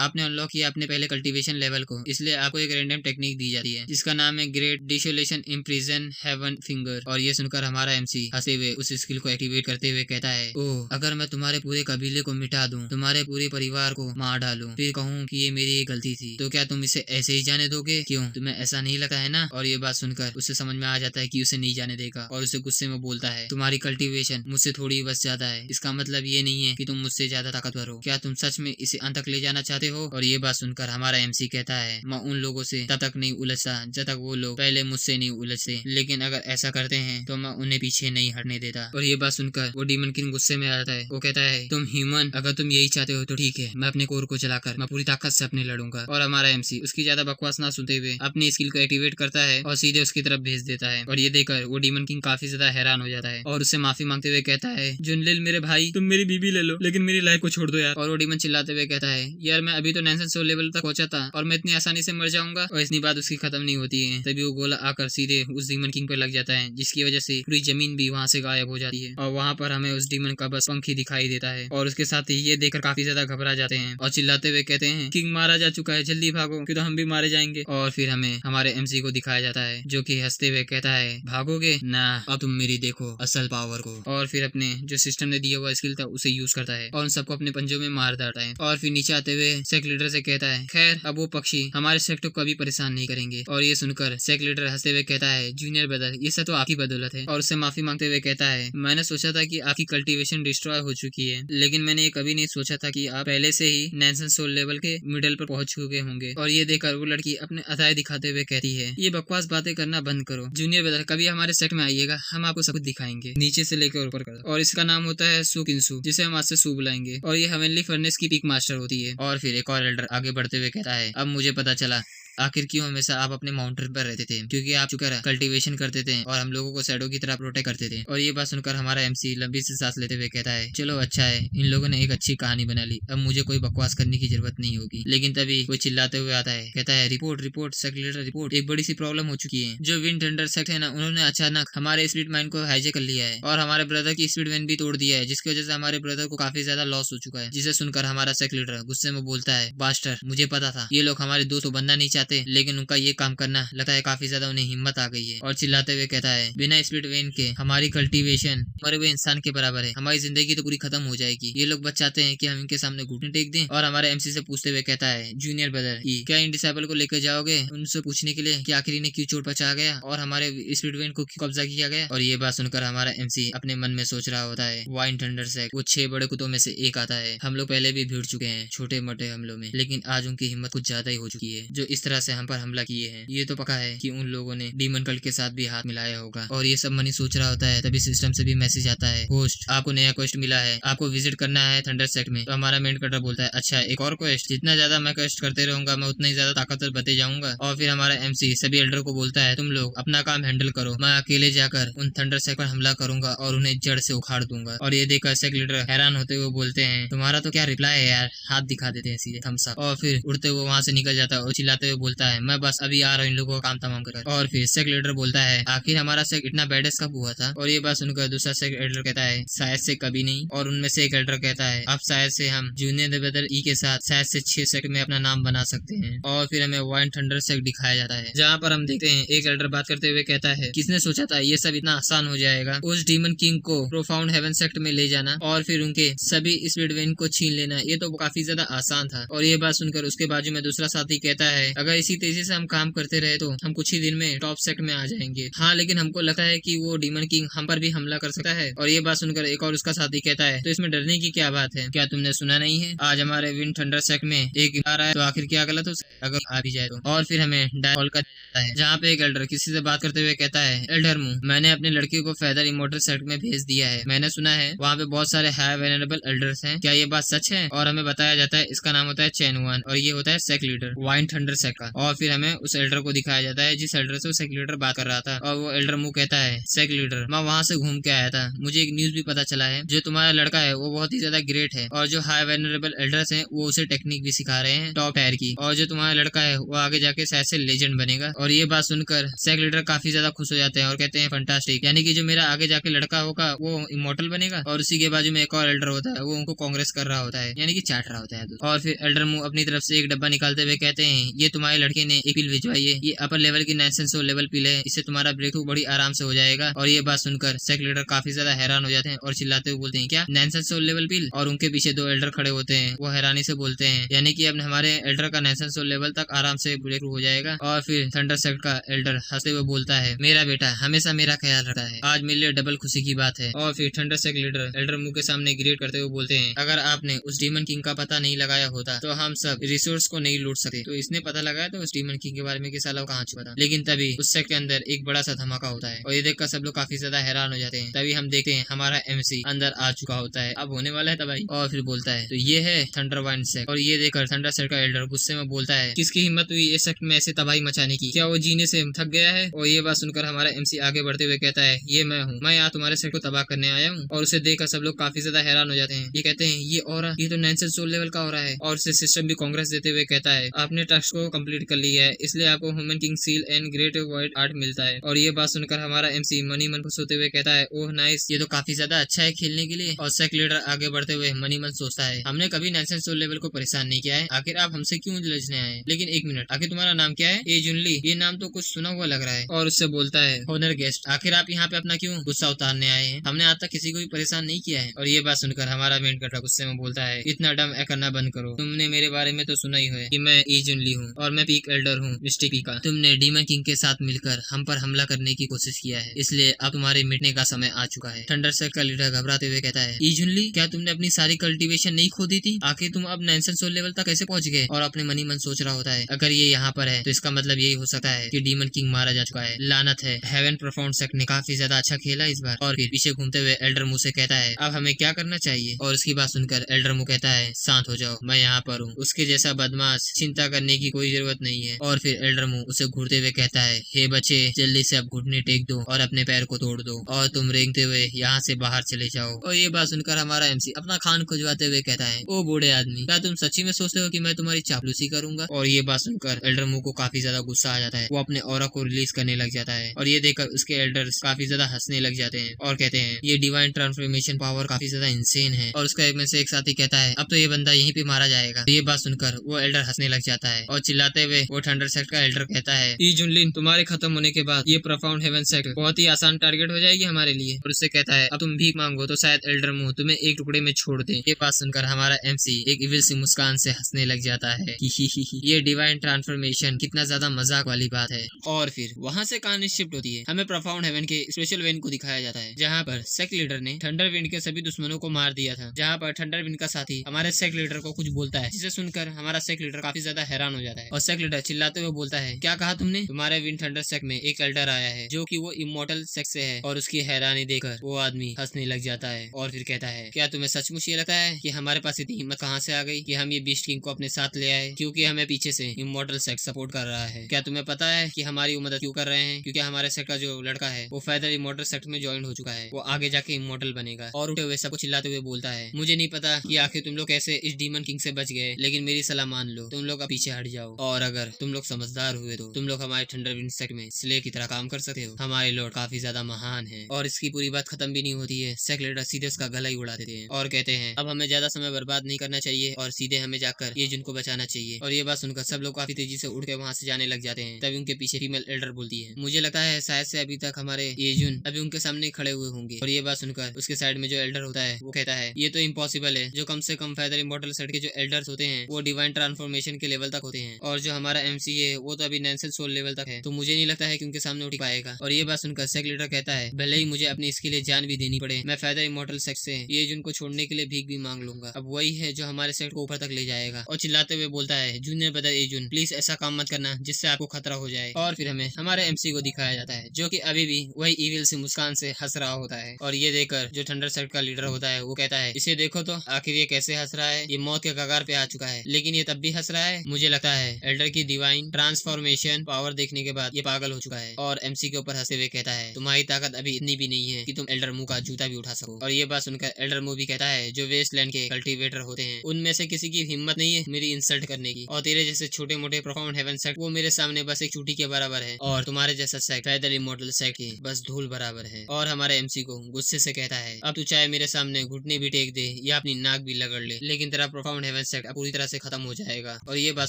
आपने अनलॉक किया अपने पहले कल्टीवेशन लेवल को, इसलिए आपको एक रैंडम टेक्निक दी जाती है जिसका नाम है ग्रेट डिसोलेशन इम्प्रिजन हेवन फिंगर। और ये सुनकर हमारा एमसी हंसे हुए उस स्किल को एक्टिवेट करते हुए कहता है ओह अगर मैं तुम्हारे पूरे कबीले को मिटा दूं, तुम्हारे पूरे परिवार को मार डालूं, फिर कहूँ कि ये मेरी एक गलती थी, तो क्या तुम इसे ऐसे ही जाने दोगे? क्यों तुम्हें ऐसा नहीं लगता है ना? और ये बात सुनकर उसे समझ में आ जाता है कि उसे नहीं जाने देगा और उसे गुस्से में बोलता है तुम्हारी कल्टीवेशन मुझसे थोड़ी बस ज्यादा है, इसका मतलब ये नहीं है कि तुम मुझसे ज्यादा ताकतवर हो, क्या तुम सच में इसे अंत तक ले जाना चाहते हो? और ये बात सुनकर हमारा एमसी कहता है मैं उन लोगों से तब तक नहीं उलझता जब तक वो लोग पहले मुझसे नहीं उलझते, लेकिन अगर ऐसा करते हैं तो मैं उन्हें पीछे नहीं हटने देता। और ये बात सुनकर वो डीमन किंग गुस्से में आ जाता है, वो कहता है तुम ह्यूमन अगर तुम यही चाहते हो तो ठीक है, मैं अपने कोर को चलाकर मैं पूरी ताकत से अपने लड़ूंगा। और हमारा एमसी उसकी ज्यादा बकवास ना सुनते हुए अपनी स्किल को एक्टिवेट करता है और सीधे उसकी तरफ भेज देता है। और ये देखकर वो डीमन किंग काफी ज्यादा हैरान हो जाता है और उससे माफी मांगते हुए कहता है जुनलिल मेरे भाई तुम मेरी बीबी ले लो लेकिन मेरी लाइफ को छोड़ दो यार। और वो डीमन चिल्लाते हुए कहता है यार मैं अभी तो नॉनसेंस सोल लेवल तक पहुंचा था और मैं इतनी आसानी से मर जाऊंगा? और इतनी बात उसकी खत्म नहीं होती है तभी वो गोला आकर सीधे उस डीमन किंग पे लग जाता है जिसकी वजह से पूरी जमीन भी वहाँ से गायब हो जाती है और वहाँ पर हमें उस डीमन का बस पंख ही दिखाई देता है। और उसके साथ ही ये देखकर काफी ज्यादा घबरा जाते हैं और चिल्लाते हुए कहते हैं किंग मारा जा चुका है, जल्दी भागो कि तो हम भी मारे जाएंगे। और फिर हमें हमारे एमसी को दिखाया जाता है जो कि हंसते हुए कहता है भागोगे ना, अब तुम मेरी देखो असल पावर को। और फिर अपने जो सिस्टम ने दिया हुआ स्किल था उसे यूज करता है और उन सबको अपने पंजों में मार देता है। और फिर नीचे आते हुए सेक्ट लीडर से कहता है खैर अब वो पक्षी हमारे सेक्ट को कभी परेशान नहीं करेंगे। और ये सुनकर सेक्ट लीडर हंसते हुए कहता है जूनियर ब्रदर ये सब तो आपकी बदौलत है। और उससे माफी मांगते हुए कहता है मैंने सोचा था कि आपकी कल्टीवेशन डिस्ट्रॉय हो चुकी है, लेकिन मैंने ये कभी नहीं सोचा था कि आप पहले से ही नॉनसेंस सोल लेवल के मिडल पर पहुंच चुके होंगे। और ये देखकर वो लड़की अपने अदाएं दिखाते हुए कहती है ये बकवास बातें करना बंद करो जूनियर ब्रदर, कभी हमारे सेट में आइएगा, हम आपको सब कुछ दिखाएंगे नीचे से लेकर ऊपर कर। और इसका नाम होता है सू किंसू जिसे हम आज से सू बुलाएंगे और ये हेवनली फर्नेस की पीक मास्टर होती है। और फिर एक और एल्डर आगे बढ़ते हुए कहता है अब मुझे पता चला आखिर क्यों हमेशा आप अपने माउंटेन पर रहते थे, क्योंकि आप चुकर कल्टीवेशन करते थे और हम लोगों को शैडो की तरह प्रोटेक्ट करते थे। और ये बात सुनकर हमारा एमसी लंबी सी सांस लेते हुए कहता है चलो अच्छा है इन लोगों ने एक अच्छी कहानी बना ली, अब मुझे कोई बकवास करने की जरूरत नहीं होगी। लेकिन तभी कोई चिल्लाते हुए आता है, कहता है report report sect leader report, एक बड़ी सी प्रॉब्लम हो चुकी है। जो विंड थंडर सेक्ट है ना, उन्होंने अचानक हमारे स्पीड माइन को हाईजेक कर लिया है और हमारे ब्रदर की स्पीड मैन भी तोड़ दिया है, जिसकी वजह से हमारे ब्रदर को काफी ज्यादा लॉस हो चुका है। जिसे सुनकर हमारा सेक्ट लीडर गुस्से में बोलता है बास्टर मुझे पता था ये लोग हमारे दोस्त को बनना नहीं चाहते, लेकिन उनका ये काम करना लगता है काफी ज्यादा उन्हें हिम्मत आ गई है। और चिल्लाते हुए कहता है बिना स्प्लिट वेन के हमारी कल्टीवेशन मरे हुए इंसान के बराबर है, हमारी जिंदगी तो पूरी खत्म हो जाएगी। ये लोग बस चाहते हैं कि हम इनके सामने घुटने टेक दें। और हमारे एमसी से पूछते हुए कहता है जूनियर ब्रदर क्या इन डिसेबल को लेकर जाओगे उनसे पूछने के लिए कि आखिर इन्हें क्यों चोट पहुंचा गया और हमारे स्प्लिट वेन को क्यों कब्जा किया गया। और ये बात सुनकर हमारा एमसी अपने मन में सोच रहा होता है वाइन थंडर सेक्ट वो 6 बड़े कुत्तों में से एक आता है, हम लोग पहले भी भिड़ चुके हैं छोटे मोटे हमलों में, लेकिन आज उनकी हिम्मत कुछ ज्यादा ही हो चुकी है जो इस तरह से हम पर हमला किए हैं। ये तो पक्का है कि उन लोगों ने डीमन कल्ट के साथ भी हाथ मिलाया होगा। और ये सब मनी सोच रहा होता है तभी सिस्टम से भी मैसेज आता है होस्ट आपको नया क्वेस्ट मिला है, आपको विजिट करना है थंडर सेक्ट में। तो हमारा मेन कटर बोलता है अच्छा एक और क्वेस्ट, जितना ज्यादा मैं क्वेस्ट करते रहूंगा मैं उतना ही ज्यादा ताकतवर बनते जाऊंगा। और फिर हमारा एमसी सभी एल्डर को बोलता है तुम लोग अपना काम हैंडल करो, मैं अकेले जाकर उन थंडर सेक्ट पर हमला करूंगा और उन्हें जड़ से उखाड़ दूंगा। और ये देखकर सेक्ट लीडर हैरान होते हुए बोलते हैं तुम्हारा तो क्या रिप्लाई है यार, हाथ दिखा देते हैं सीधे थम्स अप। और फिर उड़ते हुए वहां से निकल जाता है और चिल्लाते हुए बोलता है मैं बस अभी आ रहा हूँ इन लोगों का काम तमाम कर। और फिर सेक्ट लीडर बोलता है आखिर हमारा सेक्ट इतना बैडेस कब हुआ था। और ये बात सुनकर दूसरा सेक्ट एल्डर कहता है शायद से कभी नहीं। और उनमें से एक एल्डर कहता है अब शायद से हम जूनियर ब्रदर ई के साथ शायद से 6 सेक्ट में अपना नाम बना सकते हैं। और फिर हमें वाइन थंडर सेक्ट दिखाया जाता है जहाँ पर हम देखते हैं एक एल्डर बात करते हुए कहता है किसने सोचा था ये सब इतना आसान हो जाएगा, उस डीमन किंग को प्रोफाउंड हेवन सेक्ट में ले जाना और फिर उनके सभी स्पिरिट वेन को छीन लेना, ये तो काफी ज्यादा आसान था। और ये बात सुनकर उसके बाजू में दूसरा साथी कहता है अगर अगर इसी तेजी से हम काम करते रहे तो हम कुछ ही दिन में टॉप सेट में आ जाएंगे। हाँ, लेकिन हमको लगता है कि वो डीमन किंग हम पर भी हमला कर सकता है। और ये बात सुनकर एक और उसका साथी कहता है, तो इसमें डरने की क्या बात है? क्या तुमने सुना नहीं है? आज हमारे विंड थंडर सेक्ट में एक आ रहा है, तो आखिर क्या गलत हो अगर आ भी जाए तो। और फिर हमें डायल का जाता है, जहाँ पे एक एल्डर किसी से बात करते हुए कहता है, एल्डर मू, मैंने अपने लड़के को फेदर इमोर्टल सेक्ट में भेज दिया है। मैंने सुना है वहाँ पे बहुत सारे हाई वेनरेबल एल्डर्स हैं। क्या ये बात सच है? और हमें बताया जाता है इसका नाम होता है चैन वन और ये होता है sect leader wine thunder sect का। और फिर हमें उस एल्डर को दिखाया जाता है जिस एल्डर से वो सेक्ट लीडर बात कर रहा था। और वो एल्डर मू कहता है, सेक्ट लीडर, मैं वहाँ से घूम के आया था, मुझे एक न्यूज भी पता चला है, जो तुम्हारा लड़का है वो बहुत ही ज्यादा ग्रेट है और जो हाई वेनरेबल एल्डर्स हैं वो उसे टेक्निक भी सिखा रहे हैं टॉप टायर की। और जो तुम्हारा लड़का है वो आगे जाके शायद से लेजेंड बनेगा। और ये बात सुनकर सेक्ट लीडर काफी ज्यादा खुश हो जाते हैं और कहते हैं, फंटास्टिक, यानी कि जो मेरा आगे जाके लड़का होगा वो इमोर्टल बनेगा। और उसी के बाजू में एक और एल्डर होता है, वो उनको कांग्रेस कर रहा होता है, यानी कि चाट रहा होता है। और फिर एल्डर मू अपनी तरफ से एक डब्बा निकालते हुए कहते हैं, ये तुम्हारे लड़के ने एक पिल भिजवाई है, ये अपर लेवल की 900 लेवल पिल है, इससे तुम्हारा ब्रेक थ्रू बड़ी आराम से हो जाएगा। और ये बात सुनकर सेक्ट लीडर काफी ज्यादा हैरान हो जाते हैं और चिल्लाते हुए बोलते हैं, क्या 900 लेवल पिल? और उनके पीछे दो एल्डर खड़े होते हैं, वो हैरानी से बोलते हैं, यानी कि अब हमारे एल्डर का 900 लेवल तक आराम से ब्रेक थ्रू हो जाएगा। और फिर थंडर सेक्ट का एल्डर हंसते हुए बोलता है, मेरा बेटा हमेशा मेरा ख्याल रखता है, आज मेरे लिए डबल खुशी की बात है। और फिर थंडर सेक्ट लीडर एल्डर मू के सामने ग्रेट करते हुए बोलते हैं, अगर आपने उस डीमन किंग का पता नहीं लगाया होता तो हम सब रिसोर्स को नहीं लूट सकते। तो इसने पता लगाया तो उस डीमन किंग के बारे में कि साला कहाँ छुपा था। लेकिन तभी उस सेक्ट के अंदर एक बड़ा सा धमाका होता है और ये देखकर सब लोग काफी ज्यादा हैरान हो जाते हैं। तभी हम देखते हैं हमारा एमसी अंदर आ चुका होता है, अब होने वाला है तबाही। और फिर बोलता है, तो ये है थंडर वाइन सेक्ट। और ये देखकर थंडर सेक्ट का एल्डर गुस्से में बोलता है, किसकी हिम्मत हुई इस सेक्ट में ऐसे तबाही मचाने की? क्या वो जीने से थक गया है? और ये बात सुनकर हमारा एमसी आगे बढ़ते हुए कहता है, ये मैं हूँ, मैं यहाँ तुम्हारे सेक्ट को तबाह करने आया हूँ। और उसे देखकर सब लोग काफी ज्यादा हैरान हो जाते हैं। ये कहते हैं, ये और ये तो 900 लेवल का हो रहा है। और उसे सिस्टम भी कांग्रेस देते हुए कहता है, आपने टास्क को कंप्लीट कर लिया है, इसलिए आपको human king seal and great white art मिलता है। और ये बात सुनकर हमारा एमसी मनी मन खुश होते हुए कहता है, ओह नाइस, ये तो काफी ज्यादा अच्छा है खेलने के लिए। और सेक्ट लीडर आगे बढ़ते हुए मनी मन सोचता है, हमने कभी 900 लेवल को परेशान नहीं किया है, आखिर आप हमसे क्यों उलझने आए? लेकिन एक मिनट, आखिर तुम्हारा नाम क्या है? ए जुनली, ये नाम तो कुछ सुना हुआ लग रहा है। और उससे बोलता है, ऑनर गेस्ट, आखिर आप यहाँ पे अपना क्यों गुस्सा उतारने आए हैं? हमने आज तक किसी को भी परेशान नहीं किया है। और ये बात सुनकर हमारा मेन कटर गुस्से में बोलता है, इतना डम करना बंद करो, तुमने मेरे बारे में तो सुना ही है कि मैं ए जुनली हूँ और मैं पीक एल्डर हूँ मिस्टिक पी का। तुमने डीमन किंग के साथ मिलकर हम पर हमला करने की कोशिश किया है, इसलिए अब तुम्हारे मिटने का समय आ चुका है। थंडर सेक्ट का लीडर घबराते हुए कहता है, ई जुनली, क्या तुमने अपनी सारी कल्टीवेशन नहीं खो दी थी? आखिर तुम अब 900 लेवल तक कैसे पहुंच गए? और अपने मनी मन सोच रहा होता है, अगर ये यहाँ पर है तो इसका मतलब यही हो सकता है कि डीमन किंग मारा जा चुका है। लानत है, हेवन प्रोफाउंड सेक्ट ने काफी ज्यादा अच्छा खेला इस बार। और फिर पीछे घूमते हुए एल्डर मू से कहता है, अब हमें क्या करना चाहिए? और उसकी बात सुनकर एल्डर मू कहता है, शांत हो जाओ, मैं यहाँ पर हूँ, उसके जैसा बदमाश, चिंता करने की कोई जरूरत नहीं है। और फिर एल्डर मू उसे घूरते हुए कहता है, हे बच्चे, जल्दी से अब घुटने टेक दो और अपने पैर को तोड़ दो और तुम रेंगते हुए यहाँ से बाहर चले जाओ। और ये बात सुनकर हमारा एमसी अपना खान खुजवाते हुए कहता है, ओ बूढ़े आदमी, क्या तुम सच्ची में सोचते हो कि मैं तुम्हारी चापलूसी करूंगा? और ये बात सुनकर एल्डर मू को काफी ज्यादा गुस्सा आ जाता है, वो अपने ऑरा को रिलीज करने लग जाता है। और ये देखकर उसके एल्डर्स काफी ज्यादा हंसने लग जाते हैं और कहते हैं, ये डिवाइन ट्रांसफॉर्मेशन पावर काफी ज्यादा इंसेन है। और उसका में से एक साथी कहता है, अब तो ये बंदा यहीं पे मारा जाएगा। ये बात सुनकर वो एल्डर हंसने लग जाता है और चिल्लाते हुए वो थंडर सेक्ट का एल्डर कहता है, ई जुनलिन, तुम्हारे खत्म होने के बाद ये प्रोफाउंड हेवन सेक्ट बहुत ही आसान टारगेट हो जाएगी हमारे लिए। और उससे कहता है, अब तुम भीख मांगो तो शायद एल्डर मुंह तुम्हें एक टुकड़े में छोड़ दे। ये बात सुनकर हमारा एमसी एक इविल सी मुस्कान से हंसने लग जाता है, ये डिवाइन ट्रांसफॉर्मेशन कितना ज्यादा मजाक वाली बात है। और फिर वहाँ से कहानी शिफ्ट होती है, हमें प्रोफाउंड हेवन के स्पेशल वेन को दिखाया जाता है, जहाँ पर सेक्ट लीडर ने थंडर विंड के सभी दुश्मनों को मार दिया था। जहाँ पर थंडर विंड का साथी हमारे सेक्ट लीडर को कुछ बोलता है, जिसे सुनकर हमारा सेक्ट लीडर काफी ज्यादा हैरान हो जाता है। और सेक्ट लीडर चिल्लाते हुए बोलता है, क्या कहा तुमने? तुम्हारे विंड थंडर सेक्ट में एक एल्डर आया है जो कि वो इमोर्टल सेक्ट से है। और उसकी हैरानी देखकर वो आदमी हंसने लग जाता है और फिर कहता है, क्या तुम्हें सचमुच ये लगता है कि हमारे पास इतनी हिम्मत कहाँ से आ गई कि हम ये बीस्ट किंग को अपने साथ ले आए, क्योंकि हमें पीछे से इमोर्टल सेक्ट सपोर्ट कर रहा है? क्या तुम्हें पता है कि हमारी मदद क्यों कर रहे हैं? क्योंकि हमारे सेक्ट का जो लड़का है वो फेदर इमोर्टल सेक्ट में ज्वाइन हो चुका है, वो आगे जाके इमोर्टल बनेगा। और उठे हुए सबको चिल्लाते हुए बोलता है, मुझे नहीं पता कि आखिर तुम लोग कैसे इस डीमन किंग से बच गए, लेकिन मेरी सलाह मान लो, तुम लोग पीछे हट जाओ और अगर तुम लोग समझदार हुए तो तुम लोग हमारे थंडर विंड सेक्ट में स्लेव की तरह काम कर सकते हो। हमारे लॉर्ड काफी ज्यादा महान है। और इसकी पूरी बात खत्म भी नहीं होती है, सेक्ट लीडर सीधे उसका गला ही उड़ा देते हैं और कहते हैं, अब हमें ज्यादा समय बर्बाद नहीं करना चाहिए और सीधे हमें जाकर ये जुन को बचाना चाहिए। और ये बात सुनकर सब लोग काफी तेजी से उड़ के वहाँ से जाने लग जाते हैं। तभी उनके पीछे फीमेल एल्डर बोलती है, मुझे लगता है शायद से अभी तक हमारे ये जुन अभी उनके सामने खड़े हुए होंगे। और ये बात सुनकर उसके साइड में जो एल्डर होता है वो कहता है, ये तो इम्पॉसिबल है, जो कम से कम फेदर इमॉर्टल सेट के जो एल्डर्स होते हैं वो डिवाइन ट्रांसफॉर्मेशन के लेवल तक होते हैं और और जो हमारा एमसी है वो तो अभी नैंसन सोल लेवल तक है, तो मुझे नहीं लगता है कि उनके सामने उठ पाएगा। और ये बात सुनकर सेक लीडर कहता है भले ही मुझे अपनी इसके लिए जान भी देनी पड़े, मैं फेदर इमॉर्टल सेक्ट से ये जुन को छोड़ने के लिए भीख भी मांग लूंगा। अब वही है जो हमारे सेक्ट को ऊपर तक ले जाएगा। और चिल्लाते हुए बोलता है जूनियर ब्रदर एजुन, प्लीज ऐसा काम मत करना जिससे आपको खतरा हो जाए। और फिर हमें हमारे एमसी को दिखाया जाता है जो कि अभी भी वही इविल से मुस्कान से हंस रहा होता है। और ये देखकर जो थंडर सेक्ट का लीडर होता है वो कहता है इसे देखो तो आखिर ये कैसे हंस रहा है, ये मौत के कगार पे आ चुका है लेकिन ये तब भी हंस रहा है। मुझे लगता है एल्डर की डिवाइन ट्रांसफॉर्मेशन पावर देखने के बाद ये पागल हो चुका है। और एमसी के ऊपर हंसते हुए कहता है तुम्हारी ताकत अभी इतनी भी नहीं है कि तुम एल्डर मुंह का जूता भी उठा सको। और ये बात सुनकर एल्डर मुंह भी कहता है जो वेस्टलैंड के कल्टीवेटर होते हैं उनमें से किसी की हिम्मत नहीं है मेरी इंसल्ट करने की, और तेरे जैसे छोटे मोटे प्रोफाउंड हेवन सेक्ट वो मेरे सामने बस एक चूटी के बराबर है, और तुम्हारे जैसा सेक्ट फेदर इमॉर्टल सेक्ट की बस धूल बराबर है। और हमारे एमसी को गुस्से से कहता है अब तू चाहे मेरे सामने घुटने भी टेक दे या अपनी नाक भी लगड़ ले, लेकिन तेरा प्रोफाउंड हेवन सेक्ट पूरी तरह से खत्म हो जाएगा। और ये बात